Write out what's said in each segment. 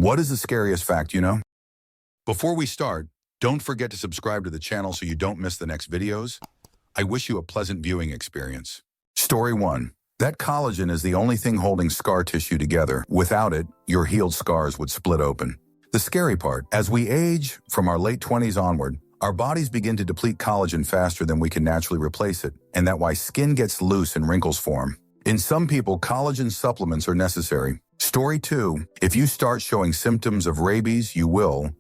What is the scariest fact you know? Before we start, don't forget to subscribe to the channel so you don't miss the next videos. I wish you a pleasant viewing experience. Story 1. That collagen is the only thing holding scar tissue together. Without it, your healed scars would split open. The scary part, as we age, from our late 20s onward, our bodies begin to deplete collagen faster than we can naturally replace it, and that's why skin gets loose and wrinkles form. In some people, collagen supplements are necessary. Story 2. If you start showing symptoms of rabies, you will,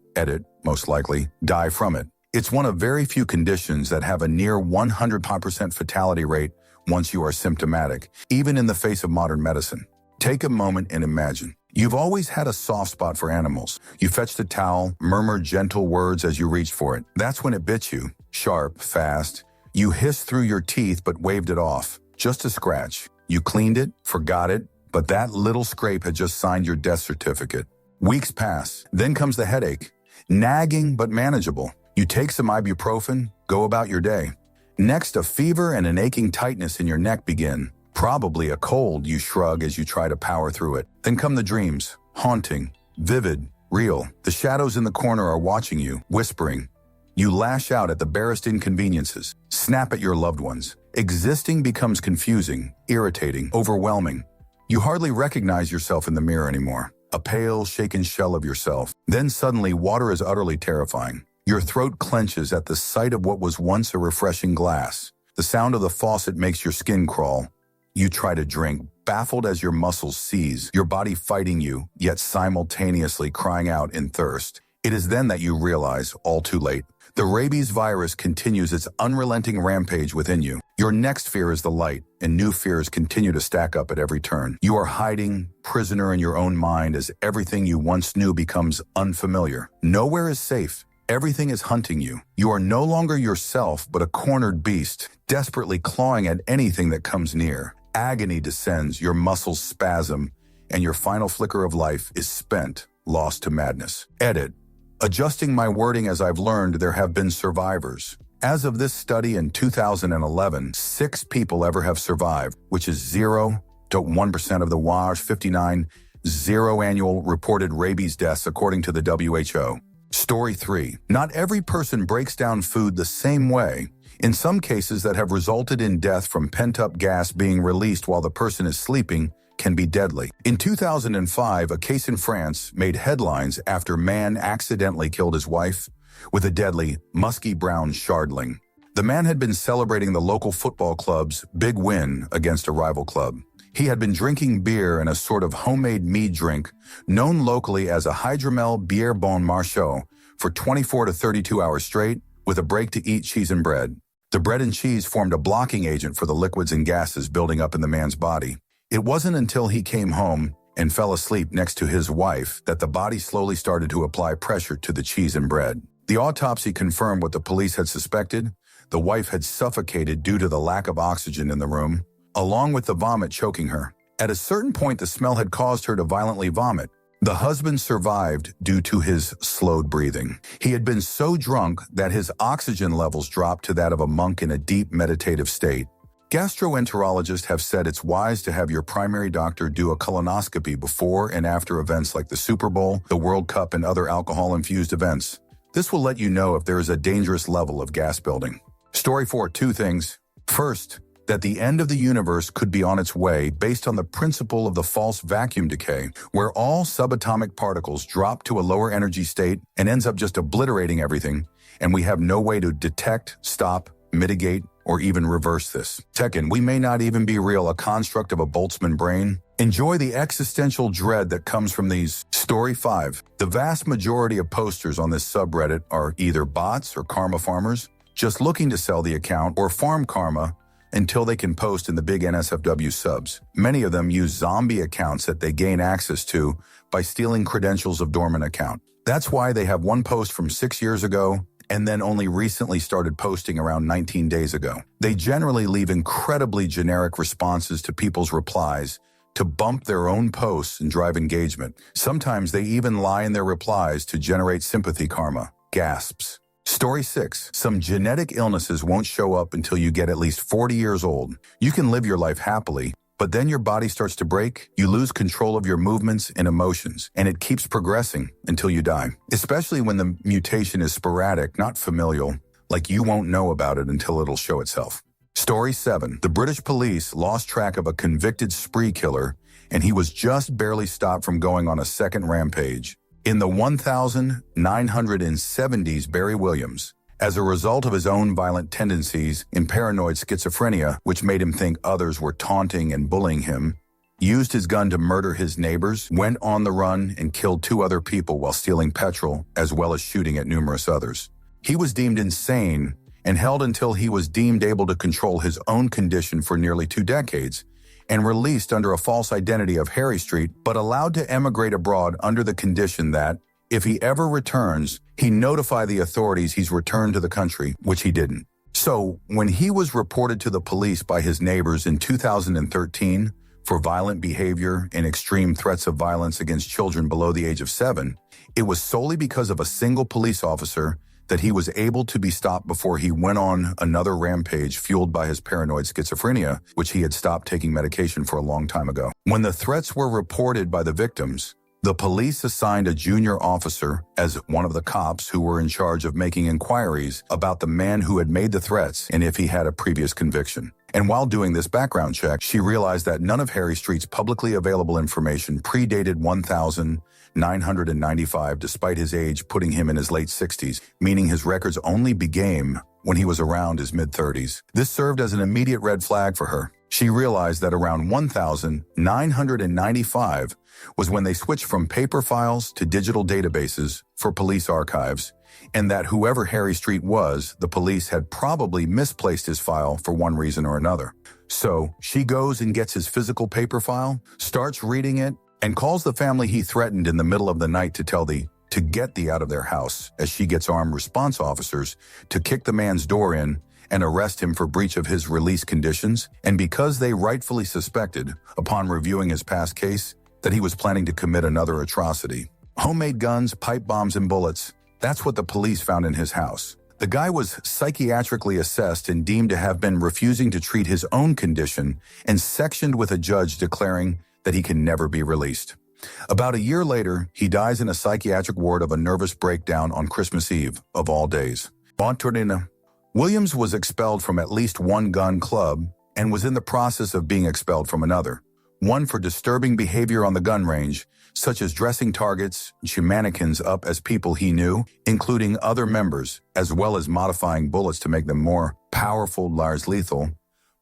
most likely, die from it. It's one of very few conditions that have a near 100% fatality rate once you are symptomatic, even in the face of modern medicine. Take a moment and imagine. You've always had a soft spot for animals. You fetched a towel, murmured gentle words as you reached for it. That's when it bit you. Sharp, fast. You hissed through your teeth but waved it off. Just a scratch. You cleaned it, forgot it, but that little scrape had just signed your death certificate. Weeks pass. Then comes the headache. Nagging but manageable. You take some ibuprofen, go about your day. Next, a fever and an aching tightness in your neck begin. Probably a cold, you shrug as you try to power through it. Then come the dreams. Haunting, vivid, real. The shadows in the corner are watching you, whispering. You lash out at the barest inconveniences. Snap at your loved ones. Existing becomes confusing, irritating, overwhelming. You hardly recognize yourself in the mirror anymore. A pale, shaken shell of yourself. Then suddenly, water is utterly terrifying. Your throat clenches at the sight of what was once a refreshing glass. The sound of the faucet makes your skin crawl. You try to drink, baffled as your muscles seize, your body fighting you, yet simultaneously crying out in thirst. It is then that you realize, all too late, the rabies virus continues its unrelenting rampage within you. Your next fear is the light, and new fears continue to stack up at every turn. You are hiding, prisoner in your own mind, as everything you once knew becomes unfamiliar. Nowhere is safe. Everything is hunting you. You are no longer yourself, but a cornered beast, desperately clawing at anything that comes near. Agony descends, your muscles spasm, and your final flicker of life is spent, lost to madness. Edit. Adjusting my wording as I've learned, there have been survivors. As of this study in 2011, 6 people ever have survived, which is 0 to 1% of the WASH 59 0 annual reported rabies deaths according to the WHO. Story 3. Not every person breaks down food the same way. In some cases that have resulted in death from pent-up gas being released while the person is sleeping can be deadly. In 2005, a case in France made headlines after man accidentally killed his wife with a deadly, musky brown shardling. The man had been celebrating the local football club's big win against a rival club. He had been drinking beer in a sort of homemade mead drink known locally as a hydromel bière bon marché for 24 to 32 hours straight, with a break to eat cheese and bread. The bread and cheese formed a blocking agent for the liquids and gases building up in the man's body. It wasn't until he came home and fell asleep next to his wife that the body slowly started to apply pressure to the cheese and bread. The autopsy confirmed what the police had suspected. The wife had suffocated due to the lack of oxygen in the room, along with the vomit choking her. At a certain point, the smell had caused her to violently vomit. The husband survived due to his slowed breathing. He had been so drunk that his oxygen levels dropped to that of a monk in a deep meditative state. Gastroenterologists have said it's wise to have your primary doctor do a colonoscopy before and after events like the Super Bowl, the World Cup, and other alcohol-infused events. This will let you know if there is a dangerous level of gas building. Story 4. 2 things. First, that the end of the universe could be on its way based on the principle of the false vacuum decay, where all subatomic particles drop to a lower energy state and ends up just obliterating everything, and we have no way to detect, stop, mitigate, or even reverse this. Second, we may not even be real, a construct of a Boltzmann brain. Enjoy the existential dread that comes from these. Story 5. The vast majority of posters on this subreddit are either bots or karma farmers, just looking to sell the account, or farm karma until they can post in the big NSFW subs. Many of them use zombie accounts that they gain access to by stealing credentials of dormant account. That's why they have one post from 6 years ago and then only recently started posting around 19 days ago. They generally leave incredibly generic responses to people's replies to bump their own posts and drive engagement. Sometimes they even lie in their replies to generate sympathy karma. Gasps. Story 6. Some genetic illnesses won't show up until you get at least 40 years old. You can live your life happily, But then your body starts to break, you lose control of your movements and emotions, and it keeps progressing until you die. Especially when the mutation is sporadic, not familial, like you won't know about it until it'll show itself. Story 7. The British police lost track of a convicted spree killer, and he was just barely stopped from going on a second rampage. In the 1970s, Barry Williams, as a result of his own violent tendencies and paranoid schizophrenia, which made him think others were taunting and bullying him, used his gun to murder his neighbors, went on the run, and killed 2 other people while stealing petrol, as well as shooting at numerous others. He was deemed insane and held until he was deemed able to control his own condition for nearly 2 decades, and released under a false identity of Harry Street, but allowed to emigrate abroad under the condition that, if he ever returns, he notify the authorities he's returned to the country, which he didn't. So, when he was reported to the police by his neighbors in 2013 for violent behavior and extreme threats of violence against children below the age of 7, it was solely because of a single police officer that he was able to be stopped before he went on another rampage fueled by his paranoid schizophrenia, which he had stopped taking medication for a long time ago. When the threats were reported by the victims, the police assigned a junior officer as one of the cops who were in charge of making inquiries about the man who had made the threats and if he had a previous conviction. And while doing this background check, she realized that none of Harry Street's publicly available information predated 1995, despite his age putting him in his late 60s, meaning his records only began when he was around his mid-30s. This served as an immediate red flag for her. She realized that around 1995 was when they switched from paper files to digital databases for police archives, and that whoever Harry Street was, the police had probably misplaced his file for one reason or another. So she goes and gets his physical paper file, starts reading it, and calls the family he threatened in the middle of the night to tell to get the out of their house, as she gets armed response officers to kick the man's door in and arrest him for breach of his release conditions, and because they rightfully suspected, upon reviewing his past case, that he was planning to commit another atrocity. Homemade guns, pipe bombs, and bullets, that's what the police found in his house. The guy was psychiatrically assessed and deemed to have been refusing to treat his own condition and sectioned with a judge declaring that he can never be released. About a year later, he dies in a psychiatric ward of a nervous breakdown on Christmas Eve, of all days. Williams was expelled from at least one gun club and was in the process of being expelled from another. One for disturbing behavior on the gun range, such as dressing targets and mannequins up as people he knew, including other members, as well as modifying bullets to make them more powerful, lethal,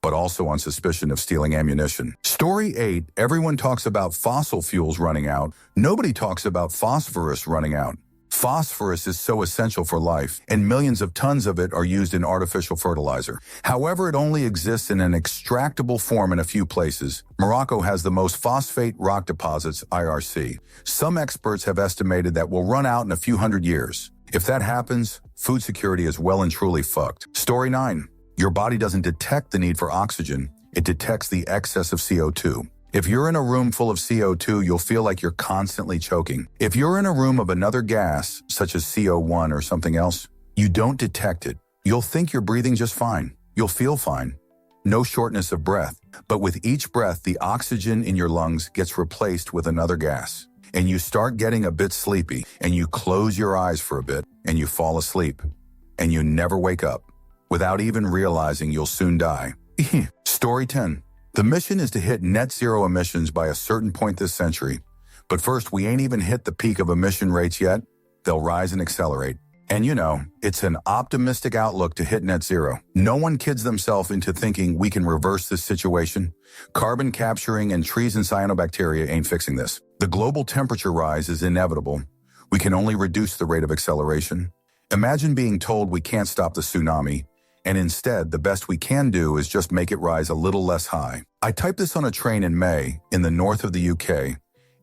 but also on suspicion of stealing ammunition. Story 8, everyone talks about fossil fuels running out. Nobody talks about phosphorus running out. Phosphorus is so essential for life, and millions of tons of it are used in artificial fertilizer. However, it only exists in an extractable form in a few places. Morocco has the most phosphate rock deposits, IRC. Some experts have estimated that will run out in a few hundred years. If that happens, food security is well and truly fucked. Story 9. Your body doesn't detect the need for oxygen, it detects the excess of CO2. If you're in a room full of CO2, you'll feel like you're constantly choking. If you're in a room of another gas, such as CO1 or something else, you don't detect it. You'll think you're breathing just fine. You'll feel fine. No shortness of breath. But with each breath, the oxygen in your lungs gets replaced with another gas. And you start getting a bit sleepy, and you close your eyes for a bit, and you fall asleep. And you never wake up. Without even realizing you'll soon die. Story 10. The mission is to hit net zero emissions by a certain point this century. But first, we ain't even hit the peak of emission rates yet. They'll rise and accelerate. And you know, it's an optimistic outlook to hit net zero. No one kids themselves into thinking we can reverse this situation. Carbon capturing and trees and cyanobacteria ain't fixing this. The global temperature rise is inevitable. We can only reduce the rate of acceleration. Imagine being told we can't stop the tsunami, and instead, the best we can do is just make it rise a little less high. I typed this on a train in May in the north of the UK,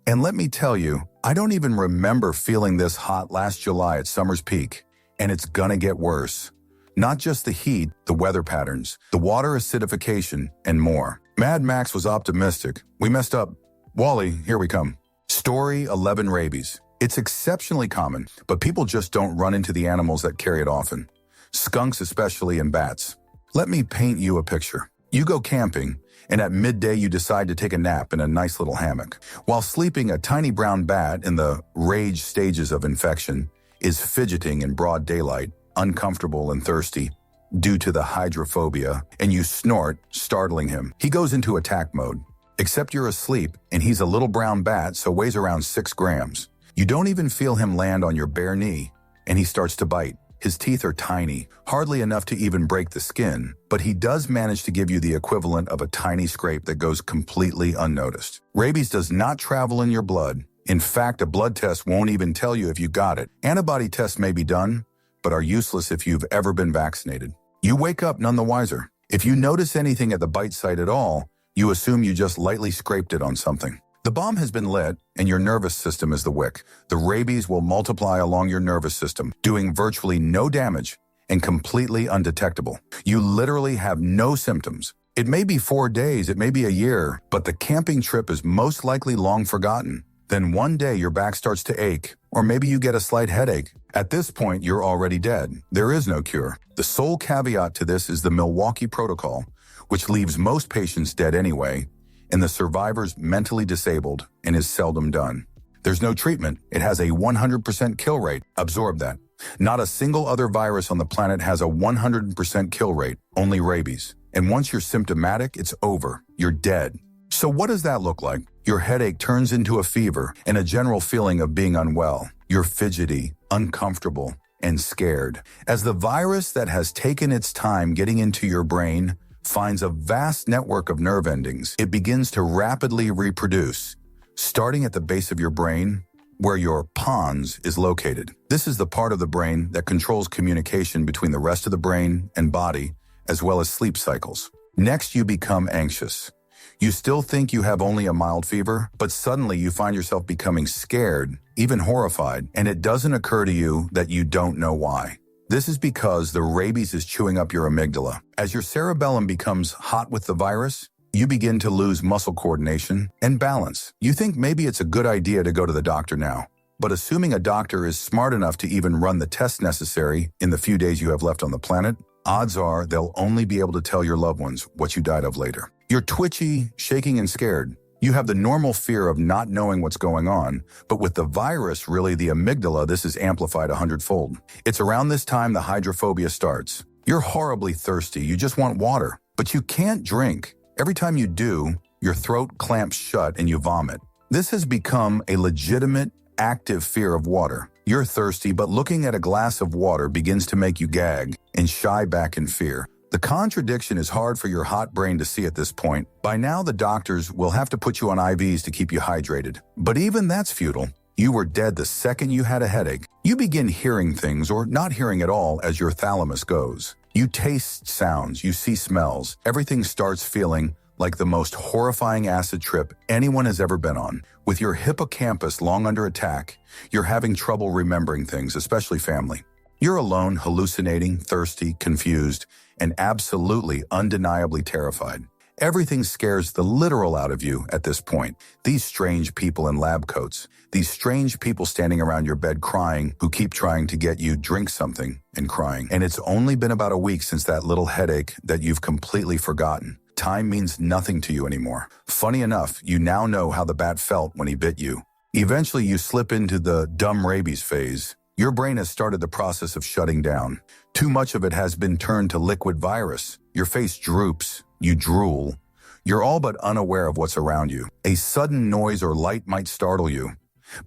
and let me tell you, I don't even remember feeling this hot last July at summer's peak, and it's gonna get worse. Not just the heat, the weather patterns, the water acidification, and more. Mad Max was optimistic. We messed up. Wally, here we come. Story 11, rabies. It's exceptionally common, but people just don't run into the animals that carry it often. Skunks especially, and bats. Let me paint you a picture. You go camping, and at midday you decide to take a nap in a nice little hammock. While sleeping, a tiny brown bat in the rage stages of infection is fidgeting in broad daylight, uncomfortable and thirsty due to the hydrophobia, and you snort, startling him. He goes into attack mode. Except you're asleep, and he's a little brown bat, so weighs around 6 grams. You don't even feel him land on your bare knee, and he starts to bite. His teeth are tiny, hardly enough to even break the skin, but he does manage to give you the equivalent of a tiny scrape that goes completely unnoticed. Rabies does not travel in your blood. In fact, a blood test won't even tell you if you got it. Antibody tests may be done, but are useless if you've ever been vaccinated. You wake up none the wiser. If you notice anything at the bite site at all, you assume you just lightly scraped it on something. The bomb has been lit, and your nervous system is the wick. The rabies will multiply along your nervous system, doing virtually no damage and completely undetectable. You literally have no symptoms. It may be 4 days, it may be a year, but the camping trip is most likely long forgotten. Then one day your back starts to ache, or maybe you get a slight headache. At this point, you're already dead. There is no cure. The sole caveat to this is the Milwaukee Protocol, which leaves most patients dead anyway, and the survivors mentally disabled and is seldom done. There's no treatment. It has a 100% kill rate. Absorb that. Not a single other virus on the planet has a 100% kill rate, only rabies. And once you're symptomatic, it's over. You're dead. So what does that look like? Your headache turns into a fever and a general feeling of being unwell. You're fidgety, uncomfortable, and scared. As the virus that has taken its time getting into your brain finds a vast network of nerve endings, it begins to rapidly reproduce, starting at the base of your brain, where your pons is located. This is the part of the brain that controls communication between the rest of the brain and body, as well as sleep cycles. Next, you become anxious. You still think you have only a mild fever, but suddenly you find yourself becoming scared, even horrified, and it doesn't occur to you that you don't know why. This is because the rabies is chewing up your amygdala. As your cerebellum becomes hot with the virus, you begin to lose muscle coordination and balance. You think maybe it's a good idea to go to the doctor now, but assuming a doctor is smart enough to even run the tests necessary in the few days you have left on the planet, odds are they'll only be able to tell your loved ones what you died of later. You're twitchy, shaking, and scared. You have the normal fear of not knowing what's going on, but with the virus, really the amygdala, this is amplified 100-fold. It's around this time the hydrophobia starts. You're horribly thirsty, you just want water, but you can't drink. Every time you do, your throat clamps shut and you vomit. This has become a legitimate, active fear of water. You're thirsty, but looking at a glass of water begins to make you gag and shy back in fear. The contradiction is hard for your hot brain to see at this point. By now, the doctors will have to put you on IVs to keep you hydrated. But even that's futile. You were dead the second you had a headache. You begin hearing things or not hearing at all as your thalamus goes. You taste sounds, you see smells. Everything starts feeling like the most horrifying acid trip anyone has ever been on. With your hippocampus long under attack, you're having trouble remembering things, especially family. You're alone, hallucinating, thirsty, confused, and absolutely undeniably terrified. Everything scares the literal out of you at this point. These strange people in lab coats, these strange people standing around your bed crying who keep trying to get you drink something and crying. And it's only been about a week since that little headache that you've completely forgotten. Time means nothing to you anymore. Funny enough, you now know how the bat felt when he bit you. Eventually, you slip into the dumb rabies phase. Your brain has started the process of shutting down. Too much of it has been turned to liquid virus. Your face droops. You drool. You're all but unaware of what's around you. A sudden noise or light might startle you,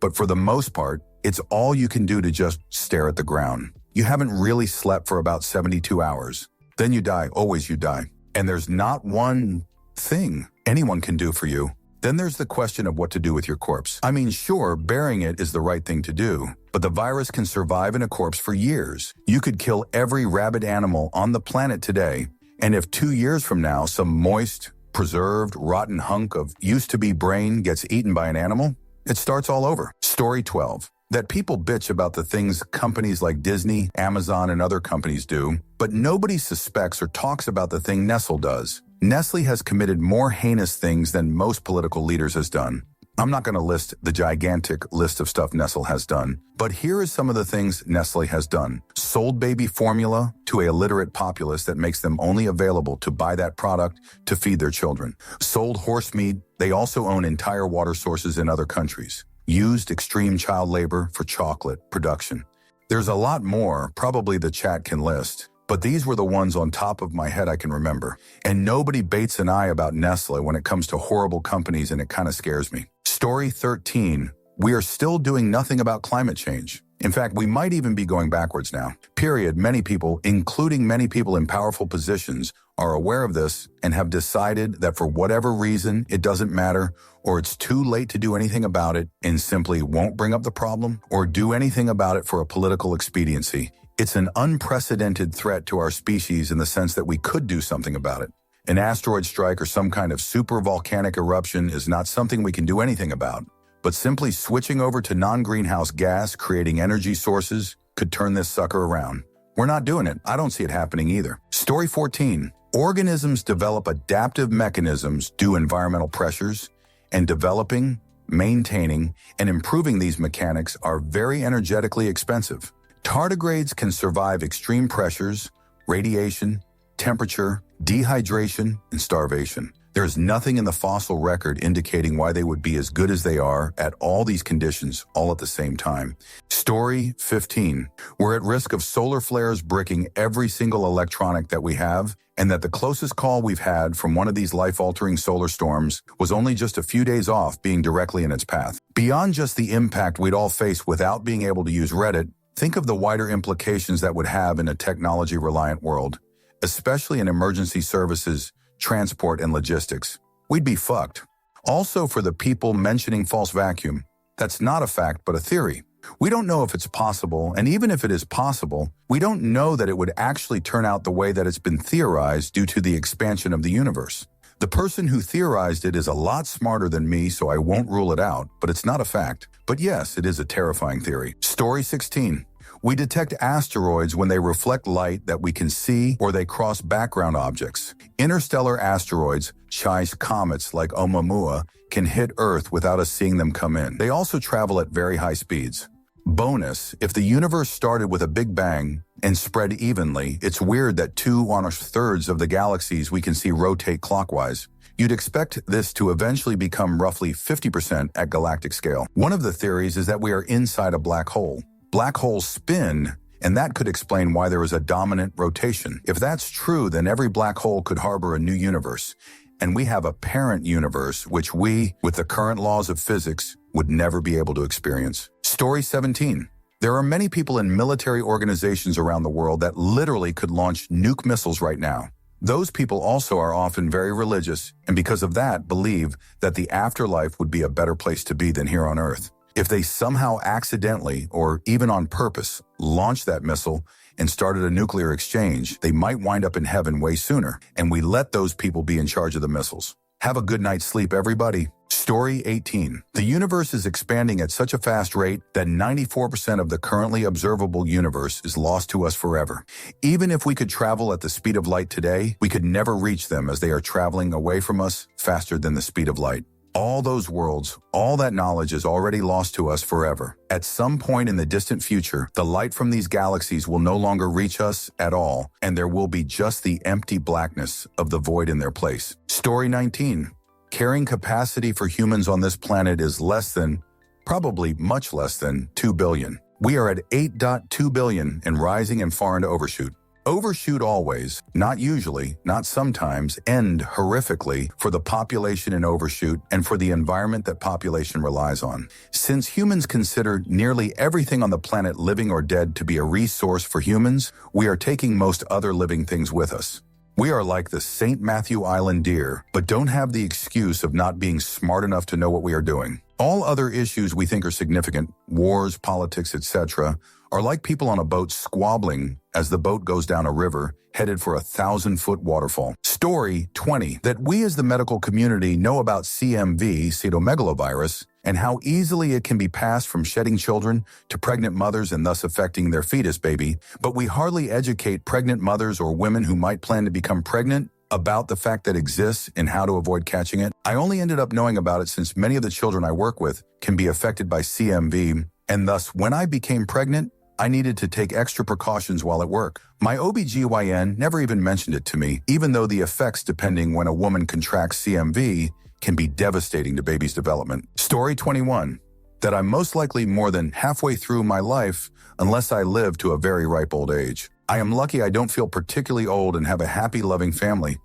but for the most part, it's all you can do to just stare at the ground. You haven't really slept for about 72 hours. Then you die. Always you die. And there's not one thing anyone can do for you. Then there's the question of what to do with your corpse. I mean, sure, burying it is the right thing to do, but the virus can survive in a corpse for years. You could kill every rabid animal on the planet today, and if 2 years from now some moist, preserved, rotten hunk of used-to-be brain gets eaten by an animal, it starts all over. Story 12. That people bitch about the things companies like Disney, Amazon, and other companies do, but nobody suspects or talks about the thing Nestle does. Nestle has committed more heinous things than most political leaders has done. I'm not going to list the gigantic list of stuff Nestle has done, but here is some of the things Nestle has done. Sold baby formula to a illiterate populace that makes them only available to buy that product to feed their children. Sold horse meat. They also own entire water sources in other countries. Used extreme child labor for chocolate production. There's a lot more, probably the chat can list, but these were the ones on top of my head I can remember. And nobody bates an eye about Nestle when it comes to horrible companies, and it kind of scares me. Story 13. We are still doing nothing about climate change. In fact, we might even be going backwards now. Period. Many people, including many people in powerful positions, are aware of this and have decided that for whatever reason, it doesn't matter, or it's too late to do anything about it and simply won't bring up the problem or do anything about it for a political expediency. It's an unprecedented threat to our species in the sense that we could do something about it. An asteroid strike or some kind of super volcanic eruption is not something we can do anything about. But simply switching over to non-greenhouse gas, creating energy sources, could turn this sucker around. We're not doing it. I don't see it happening either. Story 14. Organisms develop adaptive mechanisms due to environmental pressures, and developing, maintaining, and improving these mechanics are very energetically expensive. Tardigrades can survive extreme pressures, radiation, temperature, dehydration, and starvation. There is nothing in the fossil record indicating why they would be as good as they are at all these conditions all at the same time. Story 15. We're at risk of solar flares bricking every single electronic that we have, and that the closest call we've had from one of these life-altering solar storms was only just a few days off being directly in its path. Beyond just the impact we'd all face without being able to use Reddit, think of the wider implications that would have in a technology-reliant world, especially in emergency services, transport, and logistics. We'd be fucked. Also, for the people mentioning false vacuum, that's not a fact but a theory. We don't know if it's possible, and even if it is possible, we don't know that it would actually turn out the way that it's been theorized due to the expansion of the universe. The person who theorized it is a lot smarter than me, so I won't rule it out, but it's not a fact. But yes, it is a terrifying theory. Story 16. We detect asteroids when they reflect light that we can see or they cross background objects. Interstellar asteroids, Chase comets like Oumuamua, can hit Earth without us seeing them come in. They also travel at very high speeds. Bonus, if the universe started with a big bang and spread evenly, it's weird that 2/3 of the galaxies we can see rotate clockwise. You'd expect this to eventually become roughly 50% at galactic scale. One of the theories is that we are inside a black hole. Black holes spin, and that could explain why there is a dominant rotation. If that's true, then every black hole could harbor a new universe, and we have a parent universe which we, with the current laws of physics, would never be able to experience. Story 17. There are many people in military organizations around the world that literally could launch nuke missiles right now. Those people also are often very religious, and because of that, believe that the afterlife would be a better place to be than here on Earth. If they somehow accidentally, or even on purpose, launched that missile and started a nuclear exchange, they might wind up in heaven way sooner, and we let those people be in charge of the missiles. Have a good night's sleep, everybody. Story 18. The universe is expanding at such a fast rate that 94% of the currently observable universe is lost to us forever. Even if we could travel at the speed of light today, we could never reach them as they are traveling away from us faster than the speed of light. All those worlds, all that knowledge is already lost to us forever. At some point in the distant future, the light from these galaxies will no longer reach us at all, and there will be just the empty blackness of the void in their place. Story 19. Carrying capacity for humans on this planet is less than, probably much less than, 2 billion. We are at 8.2 billion and rising and far into overshoot. Overshoot always, not usually, not sometimes, end horrifically for the population in overshoot and for the environment that population relies on. Since humans consider nearly everything on the planet living or dead to be a resource for humans, we are taking most other living things with us. We are like the St. Matthew Island deer, but don't have the excuse of not being smart enough to know what we are doing. All other issues we think are significant, wars, politics, etc., are like people on a boat squabbling as the boat goes down a river, headed for a 1,000-foot waterfall. Story 20. That we as the medical community know about CMV, cytomegalovirus, and how easily it can be passed from shedding children to pregnant mothers and thus affecting their fetus baby, but we hardly educate pregnant mothers or women who might plan to become pregnant about the fact that exists and how to avoid catching it. I only ended up knowing about it since many of the children I work with can be affected by CMV, and thus when I became pregnant, I needed to take extra precautions while at work. My OBGYN never even mentioned it to me, even though the effects depending when a woman contracts CMV can be devastating to baby's development. Story 21. That I'm most likely more than halfway through my life unless I live to a very ripe old age. I am lucky I don't feel particularly old and have a happy, loving family,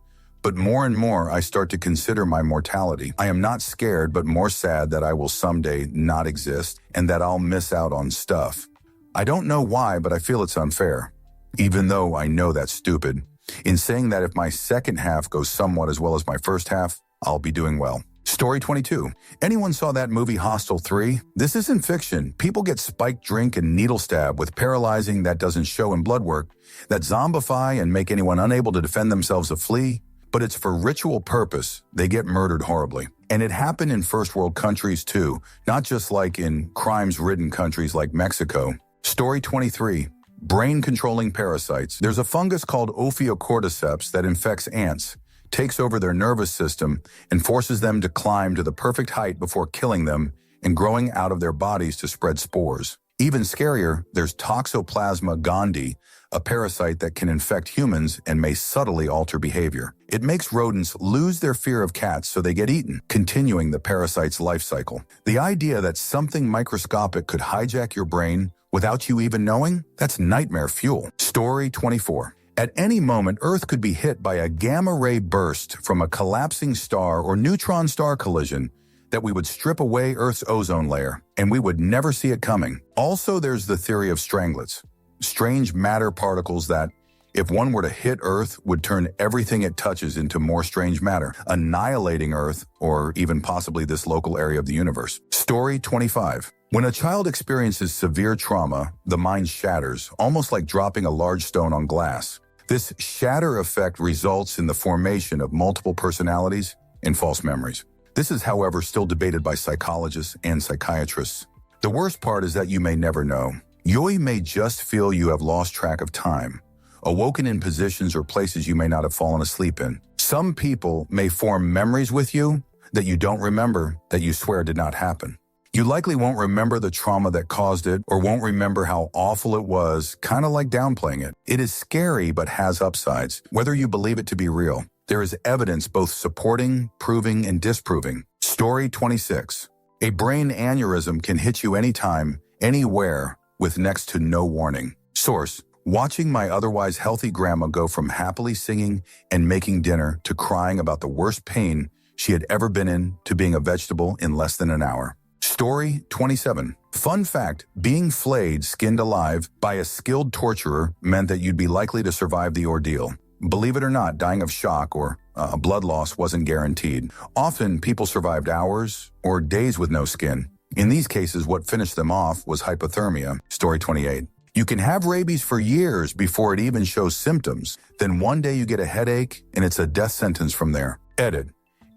but more and more I start to consider my mortality. I am not scared, but more sad that I will someday not exist and that I'll miss out on stuff. I don't know why, but I feel it's unfair, even though I know that's stupid, in saying that if my second half goes somewhat as well as my first half, I'll be doing well. Story 22. Anyone saw that movie Hostel 3? This isn't fiction. People get spiked drink and needle stab with paralyzing that doesn't show in blood work, that zombify and make anyone unable to defend themselves to flee, but it's for ritual purpose. They get murdered horribly. And it happened in first world countries too, not just like in crimes-ridden countries like Mexico. Story 23. Brain-controlling parasites. There's a fungus called Ophiocordyceps that infects ants, takes over their nervous system, and forces them to climb to the perfect height before killing them and growing out of their bodies to spread spores. Even scarier, there's Toxoplasma gondii, a parasite that can infect humans and may subtly alter behavior. It makes rodents lose their fear of cats so they get eaten, continuing the parasite's life cycle. The idea that something microscopic could hijack your brain without you even knowing, that's nightmare fuel. Story 24. At any moment, Earth could be hit by a gamma-ray burst from a collapsing star or neutron star collision that we would strip away Earth's ozone layer, and we would never see it coming. Also, there's the theory of stranglets, strange matter particles that, if one were to hit Earth, would turn everything it touches into more strange matter, annihilating Earth or even possibly this local area of the universe. Story 25. When a child experiences severe trauma, the mind shatters, almost like dropping a large stone on glass. This shatter effect results in the formation of multiple personalities and false memories. This is, however, still debated by psychologists and psychiatrists. The worst part is that you may never know. You may just feel you have lost track of time, awoken in positions or places you may not have fallen asleep in. Some people may form memories with you that you don't remember, that you swear did not happen. You likely won't remember the trauma that caused it or won't remember how awful it was, kind of like downplaying it. It is scary but has upsides, whether you believe it to be real. There is evidence both supporting, proving, and disproving. Story 26. A brain aneurysm can hit you anytime, anywhere, with next to no warning. Source: watching my otherwise healthy grandma go from happily singing and making dinner to crying about the worst pain she had ever been in to being a vegetable in less than an hour. Story 27. Fun fact, being flayed, skinned alive by a skilled torturer meant that you'd be likely to survive the ordeal. Believe it or not, dying of shock or blood loss wasn't guaranteed. Often, people survived hours or days with no skin. In these cases, what finished them off was hypothermia. Story 28. You can have rabies for years before it even shows symptoms. Then one day you get a headache and it's a death sentence from there. Edit.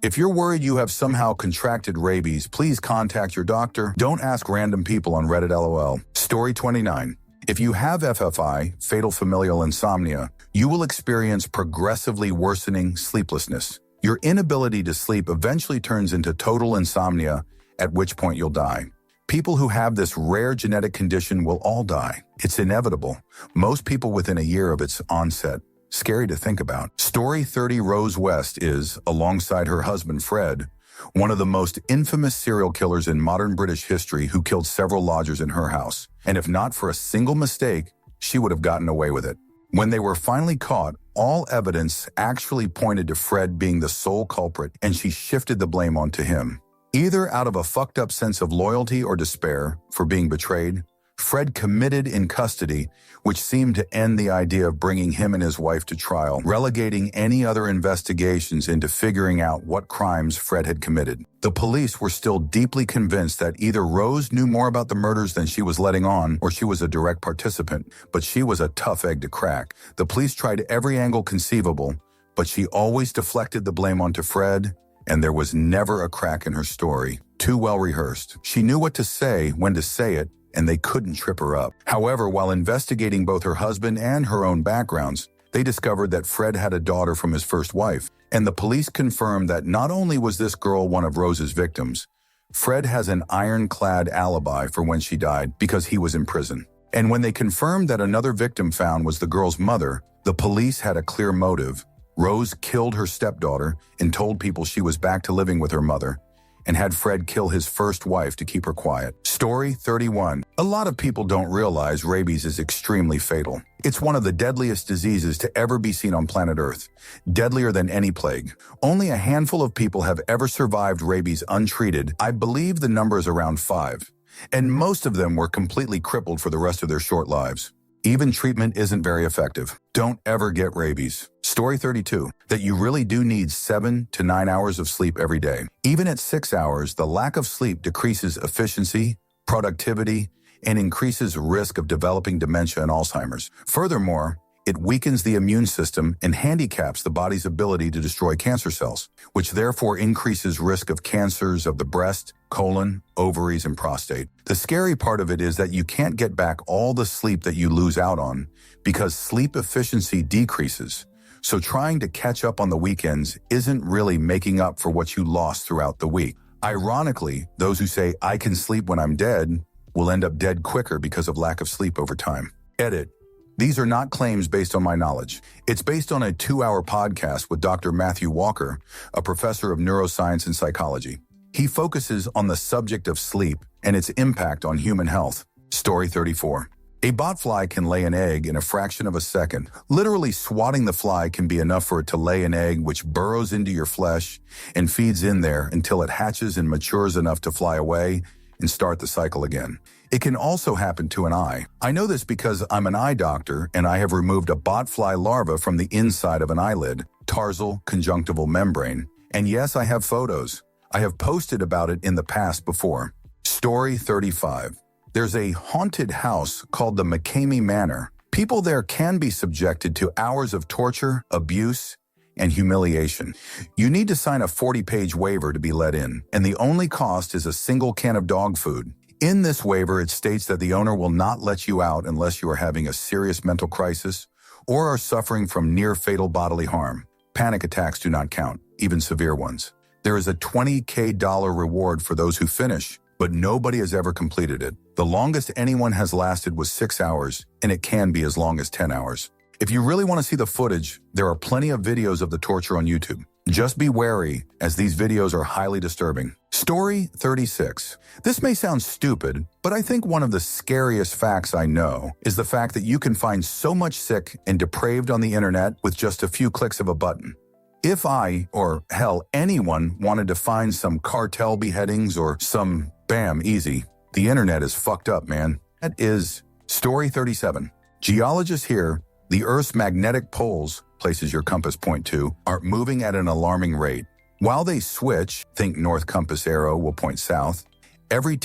If you're worried you have somehow contracted rabies, please contact your doctor. Don't ask random people on Reddit LOL. Story 29. If you have FFI, fatal familial insomnia, you will experience progressively worsening sleeplessness. Your inability to sleep eventually turns into total insomnia, at which point you'll die. People who have this rare genetic condition will all die. It's inevitable. Most people within a year of its onset. Scary to think about. Story 30. Rose West is, alongside her husband Fred, one of the most infamous serial killers in modern British history who killed several lodgers in her house. And if not for a single mistake, she would have gotten away with it. When they were finally caught, all evidence actually pointed to Fred being the sole culprit, and she shifted the blame onto him. Either out of a fucked up sense of loyalty or despair for being betrayed, Fred committed in custody, which seemed to end the idea of bringing him and his wife to trial, relegating any other investigations into figuring out what crimes Fred had committed. The police were still deeply convinced that either Rose knew more about the murders than she was letting on, or she was a direct participant, but she was a tough egg to crack. The police tried every angle conceivable, but she always deflected the blame onto Fred, and there was never a crack in her story. Too well rehearsed. She knew what to say, when to say it, and they couldn't trip her up. However, while investigating both her husband and her own backgrounds, they discovered that Fred had a daughter from his first wife, and the police confirmed that not only was this girl one of Rose's victims, Fred has an ironclad alibi for when she died because he was in prison. And when they confirmed that another victim found was the girl's mother, the police had a clear motive. Rose killed her stepdaughter and told people she was back to living with her mother, and had Fred kill his first wife to keep her quiet. Story 31. A lot of people don't realize rabies is extremely fatal. It's one of the deadliest diseases to ever be seen on planet Earth, deadlier than any plague. Only a handful of people have ever survived rabies untreated. I believe the number is around 5, and most of them were completely crippled for the rest of their short lives. Even treatment isn't very effective. Don't ever get rabies. Story 32. That you really do need 7 to 9 hours of sleep every day. Even at 6 hours, the lack of sleep decreases efficiency, productivity, and increases risk of developing dementia and Alzheimer's. Furthermore, it weakens the immune system and handicaps the body's ability to destroy cancer cells, which therefore increases risk of cancers of the breast, colon, ovaries, and prostate. The scary part of it is that you can't get back all the sleep that you lose out on because sleep efficiency decreases. So trying to catch up on the weekends isn't really making up for what you lost throughout the week. Ironically, those who say, "I can sleep when I'm dead," will end up dead quicker because of lack of sleep over time. Edit. These are not claims based on my knowledge. It's based on a 2-hour podcast with Dr. Matthew Walker, a professor of neuroscience and psychology. He focuses on the subject of sleep and its impact on human health. Story 34. A botfly can lay an egg in a fraction of a second. Literally swatting the fly can be enough for it to lay an egg which burrows into your flesh and feeds in there until it hatches and matures enough to fly away and start the cycle again. It can also happen to an eye. I know this because I'm an eye doctor and I have removed a botfly larva from the inside of an eyelid, tarsal conjunctival membrane. And yes, I have photos. I have posted about it in the past before. Story 35. There's a haunted house called the McCamey Manor. People there can be subjected to hours of torture, abuse, and humiliation. You need to sign a 40-page waiver to be let in, and the only cost is a single can of dog food. In this waiver, it states that the owner will not let you out unless you are having a serious mental crisis or are suffering from near-fatal bodily harm. Panic attacks do not count, even severe ones. There is a $20,000 reward for those who finish, but nobody has ever completed it. The longest anyone has lasted was 6 hours, and it can be as long as 10 hours. If you really want to see the footage, there are plenty of videos of the torture on YouTube. Just be wary, as these videos are highly disturbing. Story 36. This may sound stupid, but I think one of the scariest facts I know is the fact that you can find so much sick and depraved on the internet with just a few clicks of a button. If I, or hell, anyone wanted to find some cartel beheadings or some bam, easy, the internet is fucked up, man. That is Story 37. Geologists here, the Earth's magnetic poles, places your compass point to, are moving at an alarming rate. While they switch, think north compass arrow will point south, every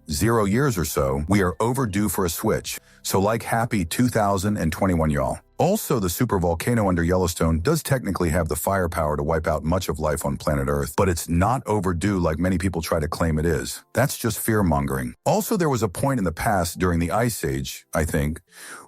0 years or so, we are overdue for a switch. So like happy 2021, y'all. Also, the supervolcano under Yellowstone does technically have the firepower to wipe out much of life on planet Earth, but it's not overdue like many people try to claim it is. That's just fear-mongering. Also, there was a point in the past during the Ice Age, I think,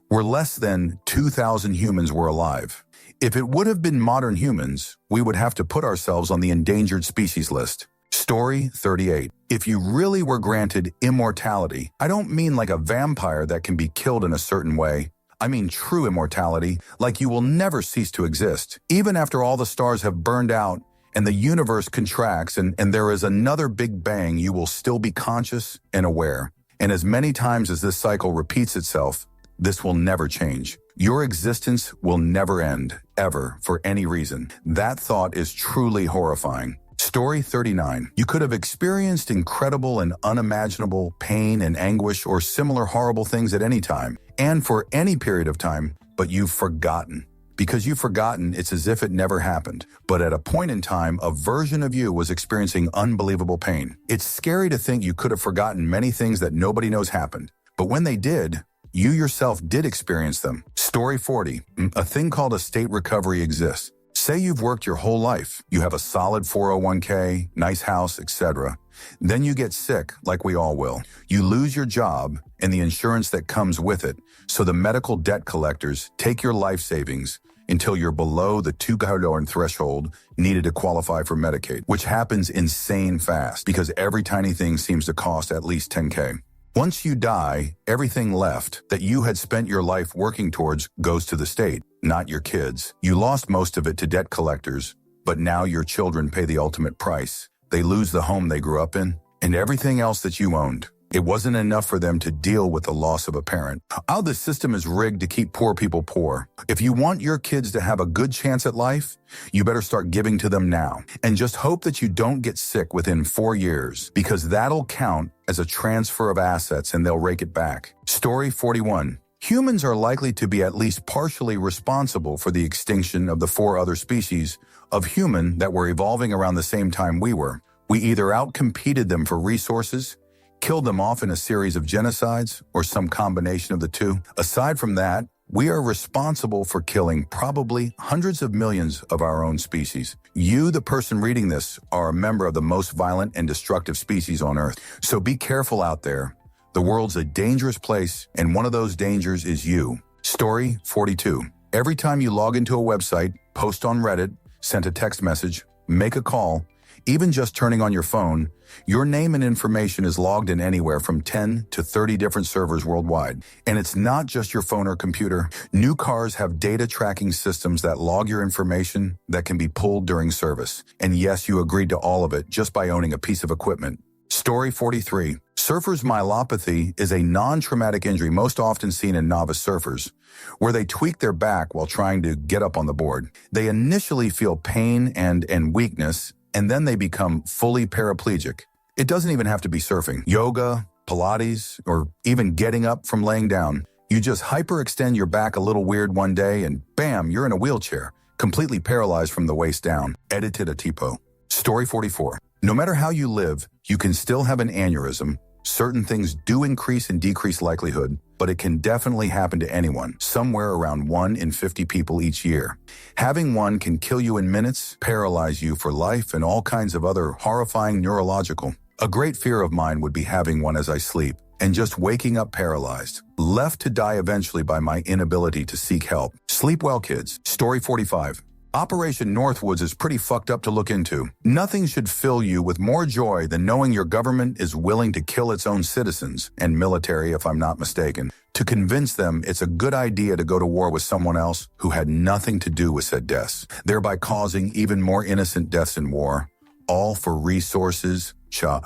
where less than 2,000 humans were alive. If it would have been modern humans, we would have to put ourselves on the endangered species list. Story 38. If you really were granted immortality, I don't mean like a vampire that can be killed in a certain way. I mean true immortality, like you will never cease to exist. Even after all the stars have burned out and the universe contracts and there is another big bang, you will still be conscious and aware. And as many times as this cycle repeats itself, this will never change. Your existence will never end, ever, for any reason. That thought is truly horrifying. Story 39. You could have experienced incredible and unimaginable pain and anguish or similar horrible things at any time, and for any period of time, but you've forgotten. Because you've forgotten, it's as if it never happened. But at a point in time, a version of you was experiencing unbelievable pain. It's scary to think you could have forgotten many things that nobody knows happened. But when they did, you yourself did experience them. Story 40. A thing called a state recovery exists. Say you've worked your whole life. You have a solid 401k, nice house, etc. Then you get sick, like we all will. You lose your job and the insurance that comes with it. So the medical debt collectors take your life savings until you're below the $2 threshold needed to qualify for Medicaid, which happens insane fast because every tiny thing seems to cost at least $10K. Once you die, everything left that you had spent your life working towards goes to the state, not your kids. You lost most of it to debt collectors, but now your children pay the ultimate price. They lose the home they grew up in and everything else that you owned. It wasn't enough for them to deal with the loss of a parent. How the system is rigged to keep poor people poor. If you want your kids to have a good chance at life, you better start giving to them now. And just hope that you don't get sick within 4 years, because that'll count as a transfer of assets and they'll rake it back. Story 41. Humans are likely to be at least partially responsible for the extinction of the 4 other species of human that were evolving around the same time we were. We either outcompeted them for resources, killed them off in a series of genocides, or some combination of the two. Aside from that, we are responsible for killing probably hundreds of millions of our own species. You, the person reading this, are a member of the most violent and destructive species on Earth. So be careful out there. The world's a dangerous place, and one of those dangers is you. Story 42. Every time you log into a website, post on Reddit, send a text message, make a call, even just turning on your phone, your name and information is logged in anywhere from 10 to 30 different servers worldwide. And it's not just your phone or computer. New cars have data tracking systems that log your information that can be pulled during service. And yes, you agreed to all of it just by owning a piece of equipment. Story 43. Surfer's myelopathy is a non-traumatic injury most often seen in novice surfers, where they tweak their back while trying to get up on the board. They initially feel pain and weakness, and then they become fully paraplegic. It doesn't even have to be surfing. Yoga, Pilates, or even getting up from laying down. You just hyperextend your back a little weird one day and bam, you're in a wheelchair, completely paralyzed from the waist down. Edited a typo. Story 44. No matter how you live, you can still have an aneurysm. Certain things do increase and decrease likelihood, but it can definitely happen to anyone, somewhere around 1 in 50 people each year. Having one can kill you in minutes, paralyze you for life, and all kinds of other horrifying neurological. A great fear of mine would be having one as I sleep, and just waking up paralyzed, left to die eventually by my inability to seek help. Sleep well, kids. Story 45. Operation Northwoods is pretty fucked up to look into. Nothing should fill you with more joy than knowing your government is willing to kill its own citizens, and military if I'm not mistaken, to convince them it's a good idea to go to war with someone else who had nothing to do with said deaths, thereby causing even more innocent deaths in war, all for resources,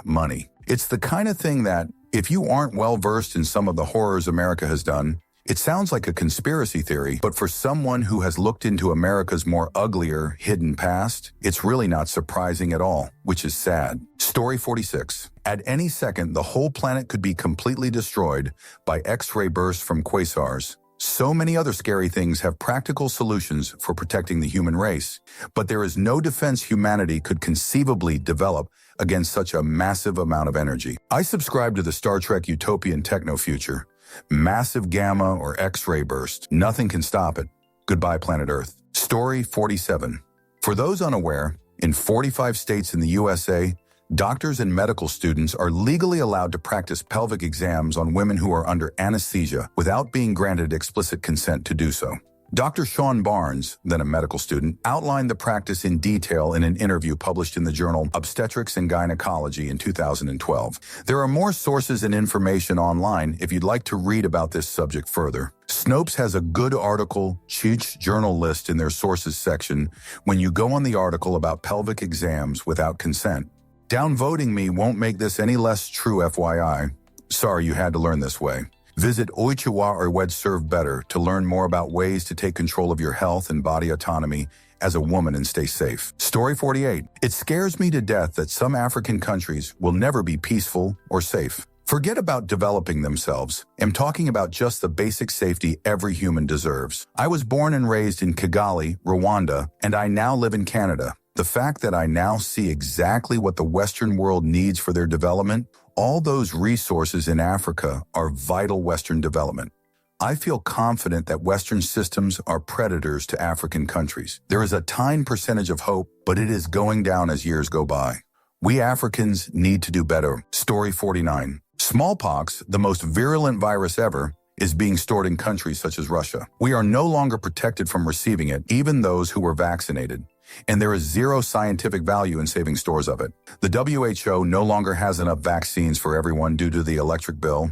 money. It's the kind of thing that, if you aren't well versed in some of the horrors America has done, it sounds like a conspiracy theory, but for someone who has looked into America's more uglier, hidden past, it's really not surprising at all, which is sad. Story 46. At any second, the whole planet could be completely destroyed by X-ray bursts from quasars. So many other scary things have practical solutions for protecting the human race, but there is no defense humanity could conceivably develop against such a massive amount of energy. I subscribe to the Star Trek utopian techno-future. Massive gamma or X-ray burst. Nothing can stop it. Goodbye, planet Earth. Story 47. For those unaware, in 45 states in the USA, doctors and medical students are legally allowed to practice pelvic exams on women who are under anesthesia without being granted explicit consent to do so. Dr. Sean Barnes, then a medical student, outlined the practice in detail in an interview published in the journal Obstetrics and Gynecology in 2012. There are more sources and information online if you'd like to read about this subject further. Snopes has a good article, Cheech journal list in their sources section when you go on the article about pelvic exams without consent. Downvoting me won't make this any less true, FYI. Sorry you had to learn this way. Visit Oichiwa or Wed Serve Better to learn more about ways to take control of your health and body autonomy as a woman and stay safe. Story 48. It scares me to death that some African countries will never be peaceful or safe. Forget about developing themselves. I'm talking about just the basic safety every human deserves. I was born and raised in Kigali, Rwanda, and I now live in Canada. The fact that I now see exactly what the Western world needs for their development, all those resources in Africa are vital Western development. I feel confident that Western systems are predators to African countries. There is a tiny percentage of hope, but it is going down as years go by. We Africans need to do better. Story 49. Smallpox, the most virulent virus ever, is being stored in countries such as Russia. We are no longer protected from receiving it, even those who were vaccinated. And there is zero scientific value in saving stores of it. The WHO no longer has enough vaccines for everyone due to the electric bill.